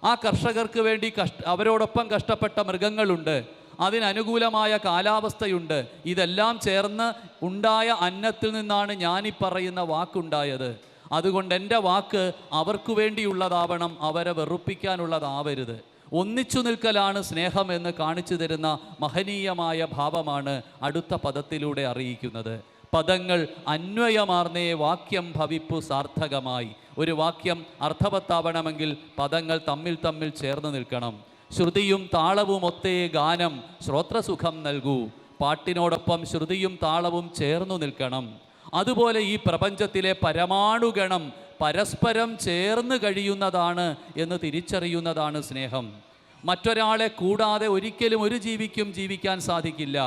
ആ കർഷകർക്ക് വേണ്ടി അവരോടൊപ്പം കഷ്ടപ്പെട്ട മൃഗങ്ങളുണ്ട്. അതിനനുകൂലമായ കാലാവസ്ഥയുണ്ട്. ഇതെല്ലാം ചേർന്ന് ഉണ്ടായ അന്നത്തിൽ നിന്നാണ് ഞാനീ പറയുന്ന വാക്കുണ്ടായത്. അതുകൊണ്ട് എൻ്റെ വാക്ക് അവർക്ക് വേണ്ടിയുള്ളതാവണം, അവരെ വെറുപ്പിക്കാനുള്ളതാവരുത്. ഒന്നിച്ചു നിൽക്കലാണ് സ്നേഹം എന്ന് കാണിച്ചു തരുന്ന മഹനീയമായ ഭാവമാണ് അടുത്ത പദത്തിലൂടെ അറിയിക്കുന്നത്. പദങ്ങൾ അന്വയമാർന്നേ വാക്യം ഭവിപ്പു സാർത്ഥകമായി. ഒരു വാക്യം അർത്ഥവത്താവണമെങ്കിൽ പദങ്ങൾ തമ്മിൽ തമ്മിൽ ചേർന്ന് നിൽക്കണം. ശ്രുതിയും താളവും ഒത്തേ ഗാനം ശ്രോത്രസുഖം നൽകൂ. പാട്ടിനോടൊപ്പം ശ്രുതിയും താളവും ചേർന്നു നിൽക്കണം. അതുപോലെ ഈ പ്രപഞ്ചത്തിലെ പരമാണുഗണം പരസ്പരം ചേർന്ന് കഴിയുന്നതാണ് എന്ന് തിരിച്ചറിയുന്നതാണ് സ്നേഹം. മറ്റൊരാളെ കൂടാതെ ഒരിക്കലും ഒരു ജീവിക്കും ജീവിക്കാൻ സാധിക്കില്ല.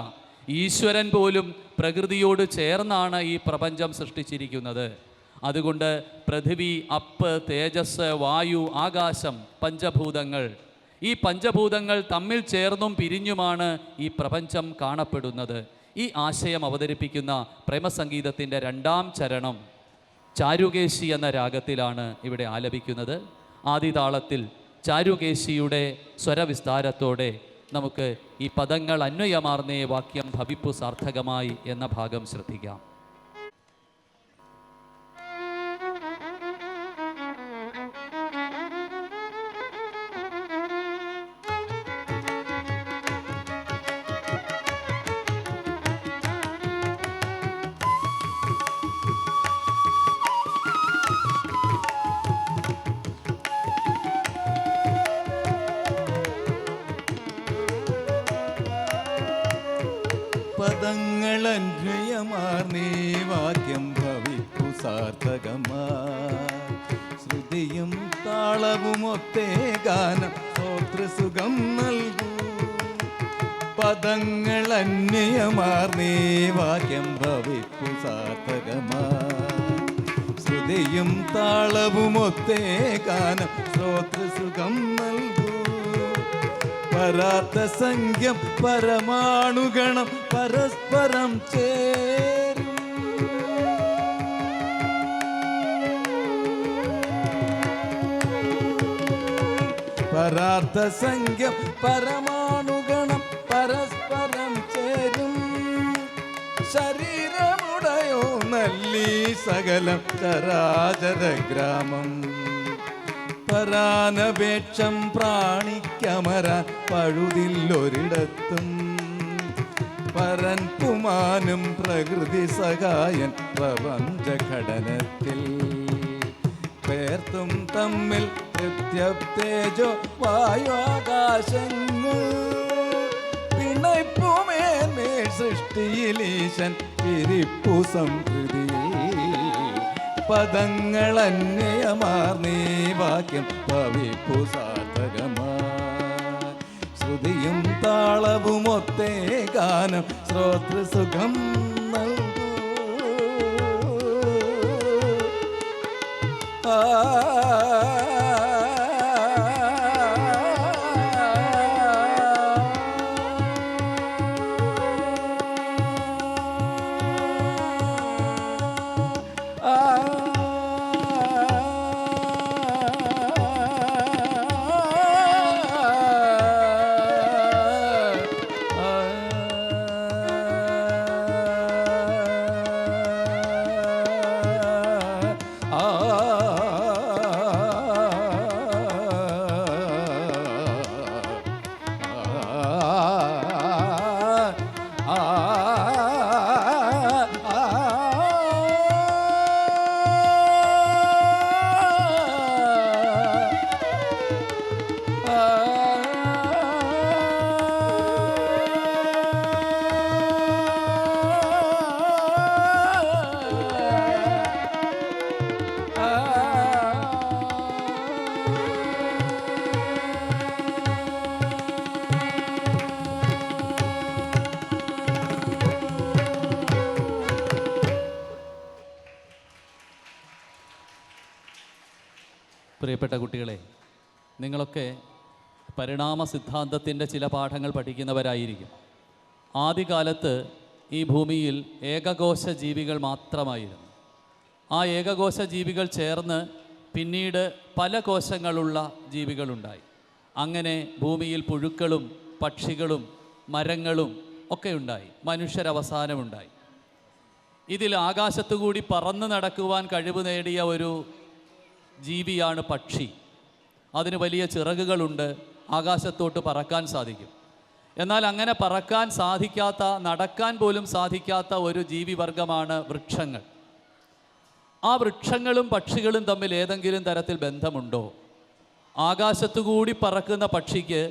ഈശ്വരൻ പോലും പ്രകൃതിയോട് ചേർന്നാണ് ഈ പ്രപഞ്ചം സൃഷ്ടിച്ചിരിക്കുന്നത്. അതുകൊണ്ട് പൃഥിവി, അപ്പ്, തേജസ്, വായു, ആകാശം, പഞ്ചഭൂതങ്ങൾ, ഈ പഞ്ചഭൂതങ്ങൾ തമ്മിൽ ചേർന്നും പിരിഞ്ഞുമാണ് ഈ പ്രപഞ്ചം കാണപ്പെടുന്നത്. ഈ ആശയം അവതരിപ്പിക്കുന്ന പ്രേമസംഗീതത്തിൻ്റെ 2ാം ചരണം ചാരുകേശി എന്ന രാഗത്തിലാണ് ഇവിടെ ആലപിക്കുന്നത്. ആദിതാളത്തിൽ ചാരുകേശിയുടെ സ്വരവിസ്താരത്തോടെ നമുക്ക് ഈ പദങ്ങൾ അന്വയമാർന്നേ വാക്യം ഭവിപ്പു സാർത്ഥകമായി എന്ന ഭാഗം ശ്രദ്ധിക്കാം. പദങ്ങളന്വയമാർന്നേ വാക്യം ഭവിപ്പു സാർത്ഥകമായി. ശ്രുതിയും താളവും ഒത്തേ ഗാനം ശ്രോതൃസുഖം നൽകൂ. പദങ്ങളന്വയമാർന്നേ വാക്യം ഭവിപ്പു സാർത്ഥകമായി. ശ്രുതിയും താളവും ഒത്തേ ഗാനം ശ്രോതൃസുഖം നൽകൂ. പരാർത്ഥസംഖ്യം പരമാണുഗണം പരസ്പരം ചേരും. പരാർത്ഥസംഖ്യം പരമാണുഗണം പരസ്പരം ചേരും. ശരീരമുടയോ നല്ലീ സകലം ചരാചര ഗ്രാമം. പരാനപേക്ഷം പ്രാണിക്കമരാൻ പഴുതില്ലൊരിടത്തും. പരൻ പുമാനും പ്രകൃതി സഹായൻ പ്രപഞ്ചഘടനത്തിൽ. പേർത്തും തമ്മിൽ തേജോ വായുകാശങ്ങൾ. പിണയ്പുമേന്മേ സൃഷ്ടിയിലീശൻ പിരിപ്പു സംകൃതി. പദങ്ങളന്വയമാർന്നേ വാക്യം ഭവിപ്പു സാർത്ഥകമായി. ശ്രുതിയും താളവും ഒത്തേ ഗാനം ശ്രോതൃസുഖം നൽകൂ. പ്രിയപ്പെട്ട കുട്ടികളെ, നിങ്ങളൊക്കെ പരിണാമ സിദ്ധാന്തത്തിൻ്റെ ചില പാഠങ്ങൾ പഠിക്കുന്നവരായിരിക്കും. ആദ്യകാലത്ത് ഈ ഭൂമിയിൽ ഏകകോശ ജീവികൾ മാത്രമായിരുന്നു. ആ ഏകകോശ ജീവികൾ ചേർന്ന് പിന്നീട് പല കോശങ്ങളുള്ള ജീവികളുണ്ടായി. അങ്ങനെ ഭൂമിയിൽ പുഴുക്കളും പക്ഷികളും മരങ്ങളും ഒക്കെ ഉണ്ടായി. മനുഷ്യരവസാനമുണ്ടായി. ഇതിൽ ആകാശത്തുകൂടി പറന്ന് നടക്കുവാൻ കഴിവ് നേടിയ ഒരു ജീവിയാണ് പക്ഷി. അതിന് വലിയ ചിറകുകളുണ്ട്, ആകാശത്തോട്ട് പറക്കാൻ സാധിക്കും. എന്നാൽ അങ്ങനെ പറക്കാൻ സാധിക്കാത്ത, നടക്കാൻ പോലും സാധിക്കാത്ത ഒരു ജീവിവർഗമാണ് വൃക്ഷങ്ങൾ. ആ വൃക്ഷങ്ങളും പക്ഷികളും തമ്മിൽ ഏതെങ്കിലും തരത്തിൽ ബന്ധമുണ്ടോ? ആകാശത്തുകൂടി പറക്കുന്ന പക്ഷിക്ക്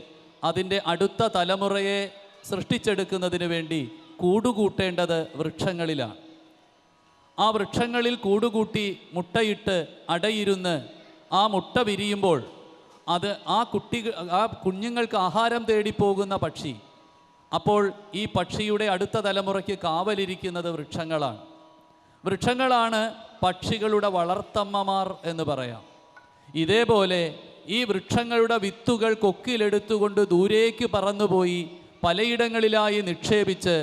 അതിൻ്റെ അടുത്ത തലമുറയെ സൃഷ്ടിച്ചെടുക്കുന്നതിന് വേണ്ടി കൂടുകൂട്ടേണ്ടത് വൃക്ഷങ്ങളിലാണ്. ആ വൃക്ഷങ്ങളിൽ കൂടുകൂട്ടി മുട്ടയിട്ട് അടയിരുന്ന് ആ മുട്ട വിരിയുമ്പോൾ അത് ആ കുഞ്ഞുങ്ങൾക്ക് ആഹാരം തേടി പോകുന്ന പക്ഷി, അപ്പോൾ ഈ പക്ഷിയുടെ അടുത്ത തലമുറയ്ക്ക് കാവലിരിക്കുന്നത് വൃക്ഷങ്ങളാണ്. വൃക്ഷങ്ങളാണ് പക്ഷികളുടെ വളർത്തമ്മമാർ എന്ന് പറയാം. ഇതേപോലെ ഈ വൃക്ഷങ്ങളുടെ വിത്തുകൾ കൊക്കിലെടുത്തുകൊണ്ട് ദൂരേക്ക് പറന്നുപോയി പലയിടങ്ങളിലായി നിക്ഷേപിച്ച്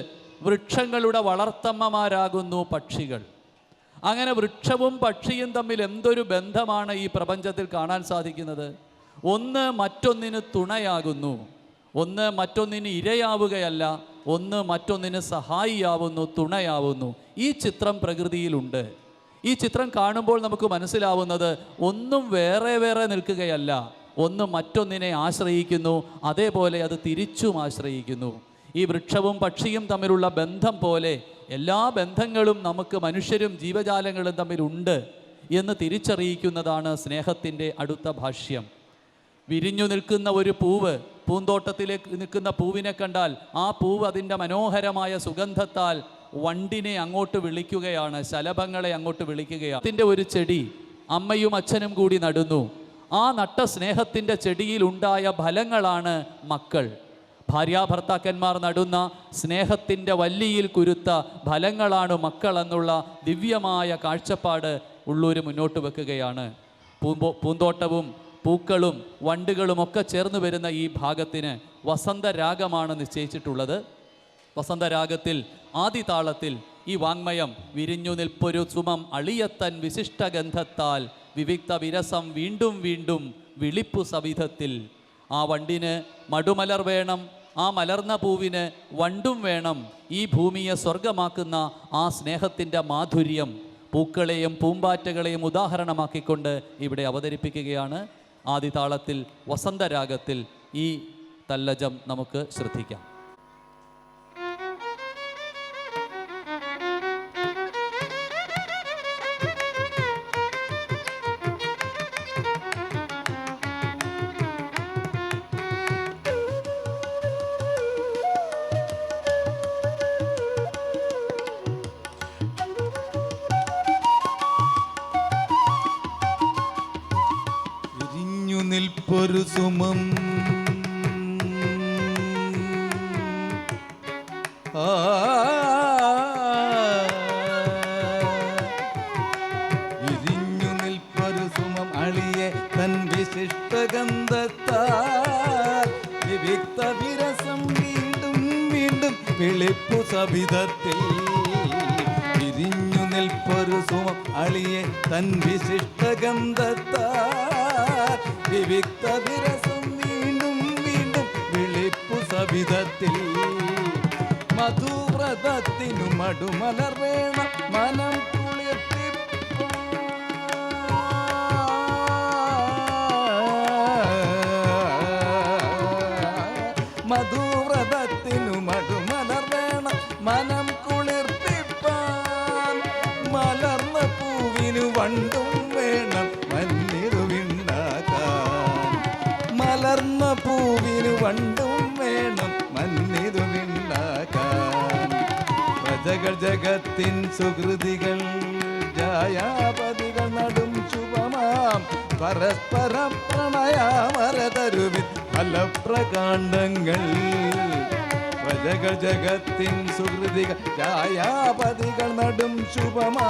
വൃക്ഷങ്ങളുടെ വളർത്തമ്മമാരാകുന്നു പക്ഷികൾ. അങ്ങനെ വൃക്ഷവും പക്ഷിയും തമ്മിൽ എന്തൊരു ബന്ധമാണ് ഈ പ്രപഞ്ചത്തിൽ കാണാൻ സാധിക്കുന്നത്. ഒന്ന് മറ്റൊന്നിന് തുണയാകുന്നു, ഒന്ന് മറ്റൊന്നിന് ഇരയാവുകയല്ല, ഒന്ന് മറ്റൊന്നിന് സഹായിയാവുന്നു, തുണയാവുന്നു. ഈ ചിത്രം പ്രകൃതിയിലുണ്ട്. ഈ ചിത്രം കാണുമ്പോൾ നമുക്ക് മനസ്സിലാവുന്നത് ഒന്നും വേറെ വേറെ നിൽക്കുകയല്ല, ഒന്ന് മറ്റൊന്നിനെ ആശ്രയിക്കുന്നു, അതേപോലെ അത് തിരിച്ചും ആശ്രയിക്കുന്നു. ഈ വൃക്ഷവും പക്ഷിയും തമ്മിലുള്ള ബന്ധം പോലെ എല്ലാ ബന്ധങ്ങളും നമുക്ക് മനുഷ്യരും ജീവജാലങ്ങളും തമ്മിലുണ്ട് എന്ന് തിരിച്ചറിയിക്കുന്നതാണ് സ്നേഹത്തിൻ്റെ അടുത്ത ഭാഷ്യം. വിരിഞ്ഞു നിൽക്കുന്ന ഒരു പൂവ്, പൂന്തോട്ടത്തിലേക്ക് നിൽക്കുന്ന പൂവിനെ കണ്ടാൽ ആ പൂവ് അതിൻ്റെ മനോഹരമായ സുഗന്ധത്താൽ വണ്ടിനെ അങ്ങോട്ട് വിളിക്കുകയാണ്, ശലഭങ്ങളെ അങ്ങോട്ട് വിളിക്കുകയാണ്. അതിൻ്റെ ഒരു ചെടി അമ്മയും അച്ഛനും കൂടി നടുന്നു. ആ നട്ട സ്നേഹത്തിൻ്റെ ചെടിയിൽ ഉണ്ടായ ഫലങ്ങളാണ് മക്കൾ. ഭാര്യാഭർത്താക്കന്മാർ നടുന്ന സ്നേഹത്തിൻ്റെ വല്ലിയിൽ കുരുത്ത ഫലങ്ങളാണ് മക്കൾ എന്നുള്ള ദിവ്യമായ കാഴ്ചപ്പാട് ഉള്ളൂർ മുന്നോട്ട് വെക്കുകയാണ്. പൂന്തോട്ടവും പൂക്കളും വണ്ടുകളുമൊക്കെ ചേർന്ന് വരുന്ന ഈ ഭാഗത്തിന് വസന്തരാഗമാണ് നിശ്ചയിച്ചിട്ടുള്ളത്. വസന്തരാഗത്തിൽ ആദിതാളത്തിൽ ഈ വാങ്മയം വിരിഞ്ഞു നിൽപ്പൊരു സുമം അളിയത്തൻ വിശിഷ്ടഗന്ധത്താൽ വിവിക്ത വിരസം വീണ്ടും വീണ്ടും വിളിപ്പു സവിധത്തിൽ. ആ വണ്ടിന് മടുമലർ വേണം, ആ മലർന്ന പൂവിന് വണ്ടും വേണം. ഈ ഭൂമിയെ സ്വർഗമാക്കുന്ന ആ സ്നേഹത്തിൻ്റെ മാധുര്യം പൂക്കളെയും പൂമ്പാറ്റകളെയും ഉദാഹരണമാക്കിക്കൊണ്ട് ഇവിടെ അവതരിപ്പിക്കുകയാണ്. ആദിതാളത്തിൽ വസന്തരാഗത്തിൽ ഈ തല്ലജം നമുക്ക് ശ്രദ്ധിക്കാം. നിൽപ്പൊരു സുമം വിരിഞ്ഞു നിൽപ്പൊരു സുമം അളിയെ തൻ വിശിഷ്ടഗന്ധത്താൽ വിവിക്ത വിരസം വീണ്ടും വീണ്ടും വിളിപ്പു സവിധത്തിൽ. വിരിഞ്ഞു നിൽപ്പൊരു സുമം അളിയെ തൻ വിശിഷ്ടഗന്ധത്താൽ വിവിക്ത വിരസം വീണ്ടും വീണ്ടും വിളിപ്പു സവിധത്തിൽ. മധുവ്രതത്തിനു മടുമലർ വേണം മനം മധുവ്രതത്തിനു മടുമലർ വേണം മനം കുളിർപ്പിപ്പാൻ. മലർന്ന പൂവിനു വണ്ടും വേണം മന്നിരുവിണ്ടാക്കാൻ. മലർന്ന പൂവിനു വണ്ടും വേണം മന്നിരുവിണ്ടാക്കാൻ. പ്രജകൾ ജഗത്തിൻ സുഹൃതികൾ ജായാപതികൾ നടും ശുഭമാം പരസ്പര പ്രണയാമരതരുവിൻ ഫലപ്രകാണ്ഡങ്ങൾ. പ്രജകൾ ജഗത്തിൻ സുഹൃതികൾ ജായാപതികൾ നടും ശുഭമാ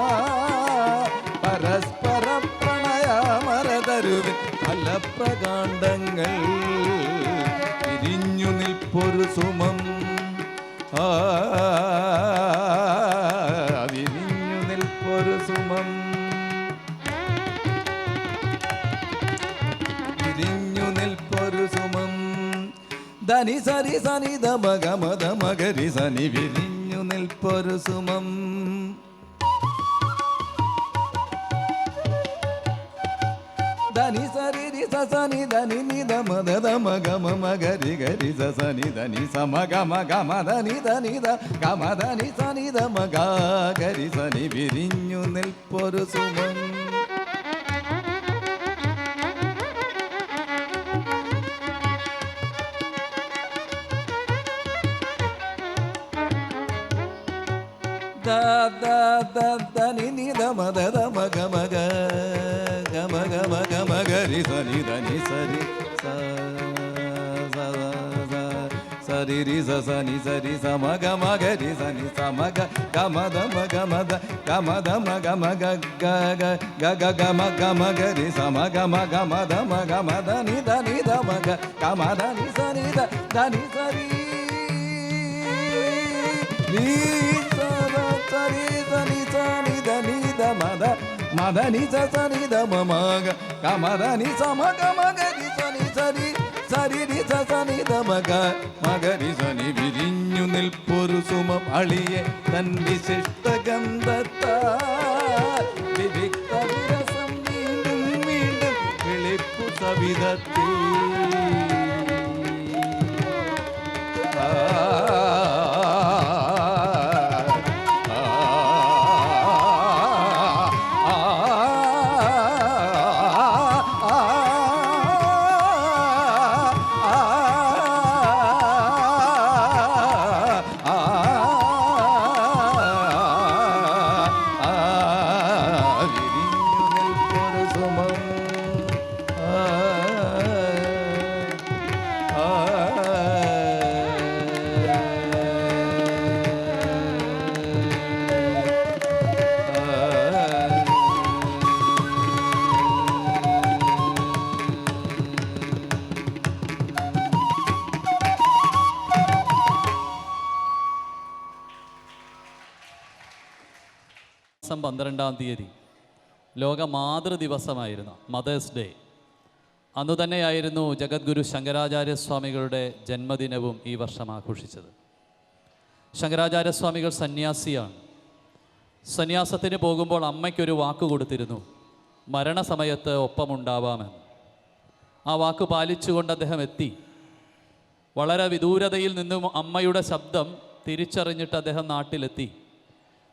പരസ്പര പ്രണയാമരതരുവിൻ ഫലപ്രകാണ്ഡങ്ങൾ. വിരിഞ്ഞു നിൽപ്പൊരു സുമം വിരിഞ്ഞു നിൽപ്പൊരു സുമം വിരിഞ്ഞു നിൽപ്പൊരു സുമം ധനി സരി സനി ധമ ഗമ ധമ ഗരി സനി. വിരിഞ്ഞു നിൽപ്പൊരു സുമം നി സരി രി സ സ നി ധ നി നി ധ മ ധ ധ മ ഗ മ മ ഗ രി ഗ രി സ സ നി ധ നി സ മ ഗ മ ഗ മ ധ നി ധ നി ധ ഗ മ ധ നി സ നി ധ മ ഗ ഗ രി സ നി വിരിഞ്ഞു നിൽപ്പൊരു Sumam. The the the the നി നി ധ മ ധ ധ മ ഗ മ ഗ ഗ മ ഗ മ ഗ മ ഗ രി സ നി ധ നി സ രി സ സരി രി സ സ നി സ രി സ മ ഗ മ ഗ രി സ നി സ മ ഗ ഗ മ ധ മ ഗ മ ധ ഗ മ ധ മ ഗ മ ഗ ഗ ഗ ഗ ഗ മ ഗ മ ഗ രി സ മ ഗ മ ഗ മ ധ മ ഗ മ ധ നി ധ മ ഗ ഗ മ ധ നി സ നി ധ ധ നി സ രി രി സ ധ സ രി സ നി സ നി ധ നി ധ മ ധ മ ധ നി സ സ നി ധ മ മ ഗ ഗ മ ധ നി സ മ ഗ മ ഗ രി സ നി സ രി സരി രി സ സ നി ധ മ ഗ മ ഗ രി സ നി വിരിഞ്ഞു നിൽപ്പൊരു സുമം അളിയെ തൻ വിശിഷ്ട ഗന്ധത്താൽ വിവിക്ത വിരസം വീണ്ടും വീണ്ടും വിളിപ്പു സവിധത്തിൽ മാസം 12-ാം തീയതി ലോക മാതൃദിവസമായിരുന്നു, മദേഴ്സ് ഡേ. അന്നു തന്നെയായിരുന്നു ജഗദ്ഗുരു ശങ്കരാചാര്യസ്വാമികളുടെ ജന്മദിനവും ഈ വർഷം ആഘോഷിച്ചത്. ശങ്കരാചാര്യസ്വാമികൾ സന്യാസിയാണ്. സന്യാസത്തിന് പോകുമ്പോൾ അമ്മയ്ക്കൊരു വാക്ക് കൊടുത്തിരുന്നു, മരണസമയത്ത് ഒപ്പമുണ്ടാവാമെന്ന്. ആ വാക്ക് പാലിച്ചുകൊണ്ട് അദ്ദേഹം എത്തി. വളരെ വിദൂരതയിൽ നിന്നും അമ്മയുടെ ശബ്ദം തിരിച്ചറിഞ്ഞിട്ട് അദ്ദേഹം നാട്ടിലെത്തി.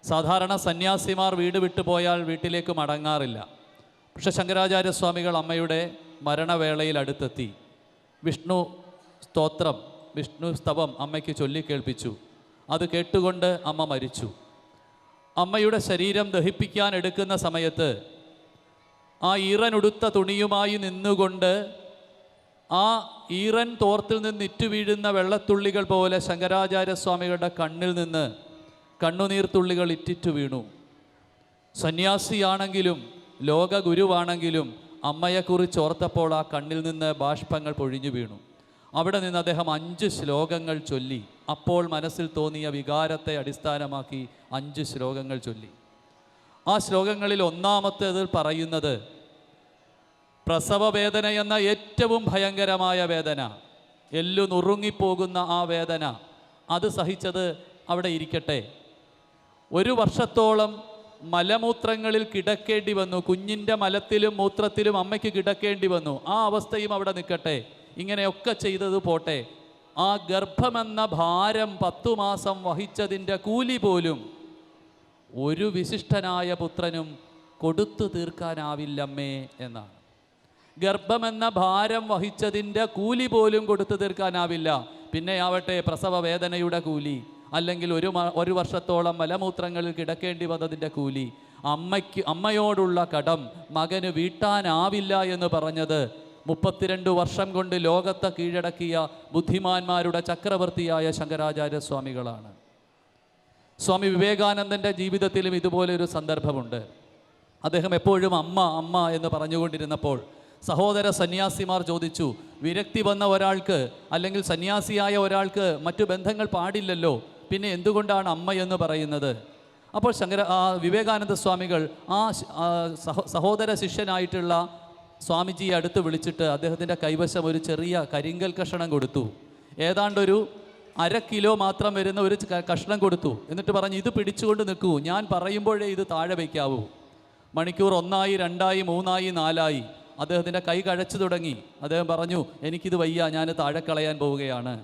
സാധാരണ സന്യാസിമാർ വീട് വിട്ടു പോയാൽ വീട്ടിലേക്ക് മടങ്ങാറില്ല. പക്ഷെ ശങ്കരാചാര്യസ്വാമികൾ അമ്മയുടെ മരണവേളയിൽ അടുത്തെത്തി. വിഷ്ണു സ്തോത്രം, വിഷ്ണു സ്തവം അമ്മയ്ക്ക് ചൊല്ലിക്കേൾപ്പിച്ചു. അത് കേട്ടുകൊണ്ട് അമ്മ മരിച്ചു. അമ്മയുടെ ശരീരം ദഹിപ്പിക്കാൻ എടുക്കുന്ന സമയത്ത് ആ ഈറനുടുത്ത തുണിയുമായി നിന്നുകൊണ്ട് ആ ഈറൻ തോർത്തിൽ നിന്ന് ഇറ്റുവീഴുന്ന വെള്ളത്തുള്ളികൾ പോലെ ശങ്കരാചാര്യസ്വാമികളുടെ കണ്ണിൽ നിന്ന് കണ്ണുനീർത്തുള്ളികൾ ഇറ്റിറ്റു വീണു. സന്യാസിയാണെങ്കിലും ലോകഗുരുവാണെങ്കിലും അമ്മയെക്കുറിച്ച് ഓർത്തപ്പോൾ ആ കണ്ണിൽ നിന്ന് ബാഷ്പങ്ങൾ പൊഴിഞ്ഞു വീണു. അവിടെ നിന്ന് അദ്ദേഹം 5 ശ്ലോകങ്ങൾ ചൊല്ലി. അപ്പോൾ മനസ്സിൽ തോന്നിയ വികാരത്തെ അടിസ്ഥാനമാക്കി 5 ശ്ലോകങ്ങൾ ചൊല്ലി. ആ ശ്ലോകങ്ങളിൽ ഒന്നാമത്തേതിൽ പറയുന്നത്, പ്രസവവേദന എന്ന ഏറ്റവും ഭയങ്കരമായ വേദന, എല്ലു നുറുങ്ങിപ്പോകുന്ന ആ വേദന, അത് സഹിച്ചത് അവിടെ ഇരിക്കട്ടെ. 1 വർഷത്തോളം മലമൂത്രങ്ങളിൽ കിടക്കേണ്ടി വന്നു. കുഞ്ഞിൻ്റെ മലത്തിലും മൂത്രത്തിലും അമ്മയ്ക്ക് കിടക്കേണ്ടി വന്നു. ആ അവസ്ഥയും അവിടെ നിൽക്കട്ടെ. ഇങ്ങനെയൊക്കെ ചെയ്തത് പോട്ടെ, ആ ഗർഭമെന്ന ഭാരം 10 മാസം വഹിച്ചതിൻ്റെ കൂലി പോലും ഒരു വിശിഷ്ടനായ പുത്രനും കൊടുത്തു തീർക്കാനാവില്ലമ്മേ എന്നാണ്. ഗർഭമെന്ന ഭാരം വഹിച്ചതിൻ്റെ കൂലി പോലും കൊടുത്തു തീർക്കാനാവില്ല. പിന്നെ ആവട്ടെ പ്രസവ വേദനയുടെ കൂലി, അല്ലെങ്കിൽ 1 വർഷത്തോളം മലമൂത്രങ്ങളിൽ കിടക്കേണ്ടി വന്നതിൻ്റെ കൂലി. അമ്മയോടുള്ള കടം മകന് വീട്ടാനാവില്ല എന്ന് പറഞ്ഞത് 32 വർഷം കൊണ്ട് ലോകത്തെ കീഴടക്കിയ ബുദ്ധിമാന്മാരുടെ ചക്രവർത്തിയായ ശങ്കരാചാര്യസ്വാമികളാണ്. സ്വാമി വിവേകാനന്ദൻ്റെ ജീവിതത്തിലും ഇതുപോലെ ഒരു സന്ദർഭമുണ്ട്. അദ്ദേഹം എപ്പോഴും അമ്മ അമ്മ എന്ന് പറഞ്ഞുകൊണ്ടിരുന്നപ്പോൾ സഹോദര സന്യാസിമാർ ചോദിച്ചു, വിരക്തി വന്ന ഒരാൾക്ക് അല്ലെങ്കിൽ സന്യാസിയായ ഒരാൾക്ക് മറ്റു ബന്ധങ്ങൾ പാടില്ലല്ലോ, പിന്നെ എന്തുകൊണ്ടാണ് അമ്മ എന്ന് പറയുന്നത്? അപ്പോൾ വിവേകാനന്ദ സ്വാമികൾ ആ സഹോദര ശിഷ്യനായിട്ടുള്ള സ്വാമിജിയെ അടുത്ത് വിളിച്ചിട്ട് അദ്ദേഹത്തിൻ്റെ കൈവശം ഒരു ചെറിയ കരിങ്കൽ കഷണം കൊടുത്തു. ഏതാണ്ടൊരു 1/2 കിലോ മാത്രം വരുന്ന ഒരു കഷ്ണം കൊടുത്തു. എന്നിട്ട് പറഞ്ഞു, ഇത് പിടിച്ചുകൊണ്ട് നിൽക്കൂ, ഞാൻ പറയുമ്പോഴേ ഇത് താഴെ വയ്ക്കാവൂ. മണിക്കൂർ 1 ആയി 2 ആയി 3 ആയി 4 ആയി. അദ്ദേഹത്തിൻ്റെ കൈ കഴച്ചു തുടങ്ങി. അദ്ദേഹം പറഞ്ഞു, എനിക്കിത് വയ്യ, ഞാൻ താഴെ കളയാൻ പോവുകയാണ്.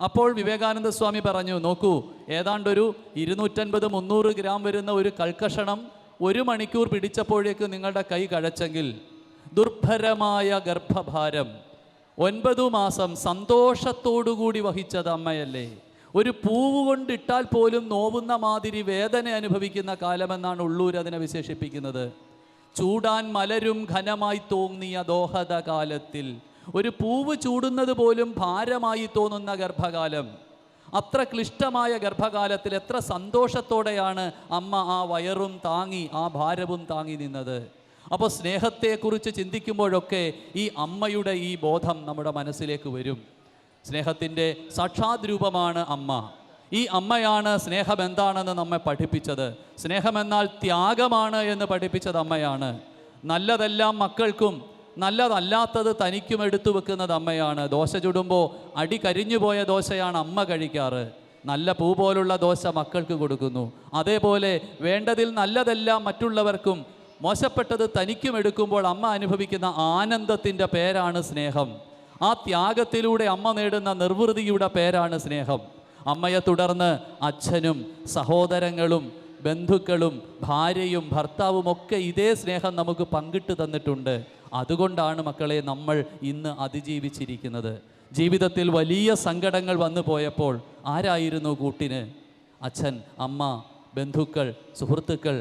അപ്പോൾ വിവേകാനന്ദ സ്വാമി പറഞ്ഞു, നോക്കൂ, ഏതാണ്ടൊരു 250-300 ഗ്രാം വരുന്ന ഒരു കൽക്കഷണം 1 മണിക്കൂർ പിടിച്ചപ്പോഴേക്ക് നിങ്ങളുടെ കൈ കഴച്ചെങ്കിൽ ദുർഭരമായ ഗർഭഭാരം 9 മാസം സന്തോഷത്തോടുകൂടി വഹിച്ചത് അമ്മയല്ലേ? ഒരു പൂവ് കൊണ്ടിട്ടാൽ പോലും നോവുന്ന മാതിരി വേദന അനുഭവിക്കുന്ന കാലമെന്നാണ് ഉള്ളൂർ അതിനെ വിശേഷിപ്പിക്കുന്നത്. ചൂടാൻ മലരും ഘനമായി തോന്നിയ ദോഹദ കാലത്തിൽ, ഒരു പൂവ് ചൂടുന്നത് പോലും ഭാരമായി തോന്നുന്ന ഗർഭകാലം. അത്ര ക്ലിഷ്ടമായ ഗർഭകാലത്തിൽ എത്ര സന്തോഷത്തോടെയാണ് അമ്മ ആ വയറും താങ്ങി ആ ഭാരവും താങ്ങി നിന്നത്. അപ്പോൾ സ്നേഹത്തെക്കുറിച്ച് ചിന്തിക്കുമ്പോഴൊക്കെ ഈ അമ്മയുടെ ഈ ബോധം നമ്മുടെ മനസ്സിലേക്ക് വരും. സ്നേഹത്തിൻ്റെ സാക്ഷാത് രൂപമാണ് അമ്മ. ഈ അമ്മയാണ് സ്നേഹം എന്താണെന്ന് നമ്മെ പഠിപ്പിച്ചത്. സ്നേഹമെന്നാൽ ത്യാഗമാണ് എന്ന് പഠിപ്പിച്ചത് അമ്മയാണ്. നല്ലതെല്ലാം മക്കൾക്കും നല്ലതല്ലാത്തത് തനിക്കും എടുത്തു വെക്കുന്നത് അമ്മയാണ്. ദോശ ചുടുമ്പോൾ അടി കരിഞ്ഞുപോയ ദോശയാണ് അമ്മ കഴിക്കാറ്. നല്ല പൂ പോലുള്ള ദോശ മക്കൾക്ക് കൊടുക്കുന്നു. അതേപോലെ വേണ്ടതിൽ നല്ലതെല്ലാം മറ്റുള്ളവർക്കും മോശപ്പെട്ടത് തനിക്കും എടുക്കുമ്പോൾ അമ്മ അനുഭവിക്കുന്ന ആനന്ദത്തിൻ്റെ പേരാണ് സ്നേഹം. ആ ത്യാഗത്തിലൂടെ അമ്മ നേടുന്ന നിർവൃതിയുടെ പേരാണ് സ്നേഹം. അമ്മയെ തുടർന്ന് അച്ഛനും സഹോദരങ്ങളും ബന്ധുക്കളും ഭാര്യയും ഭർത്താവുമൊക്കെ ഇതേ സ്നേഹം നമുക്ക് പങ്കിട്ട് തന്നിട്ടുണ്ട്. അതുകൊണ്ടാണ് മക്കളെ നമ്മൾ ഇന്ന് അതിജീവിച്ചിരിക്കുന്നത്. ജീവിതത്തിൽ വലിയ സങ്കടങ്ങൾ വന്നു പോയപ്പോൾ ആരായിരുന്നു കൂട്ടിന്? അച്ഛൻ, അമ്മ, ബന്ധുക്കൾ, സുഹൃത്തുക്കൾ,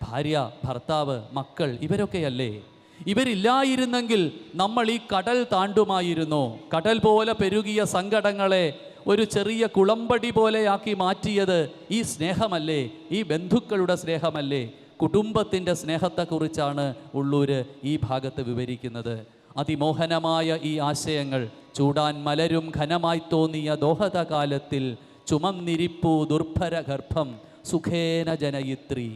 ഭാര്യ, ഭർത്താവ്, മക്കൾ, ഇവരൊക്കെയല്ലേ? ഇവരില്ലായിരുന്നെങ്കിൽ നമ്മൾ ഈ കടൽ താണ്ടുമായിരുന്നോ? കടൽ പോലെ പെരുകിയ സങ്കടങ്ങളെ ഒരു ചെറിയ കുളമ്പടി പോലെയാക്കി മാറ്റിയത് ഈ സ്നേഹമല്ലേ? ഈ ബന്ധുക്കളുടെ സ്നേഹമല്ലേ? കുടുംബത്തിൻ്റെ സ്നേഹത്തെക്കുറിച്ചാണ് ഉള്ളൂർ ഈ ഭാഗത്ത് വിവരിക്കുന്നത്. അതിമോഹനമായ ഈ ആശയങ്ങൾ ചൂടാൻ മലരും ഘനമായി തോന്നിയ ദോഹദ കാലത്തിൽ ചുമന്നിരിപ്പു ദുർഭര ഗർഭം സുഖേന ജനയിത്രി.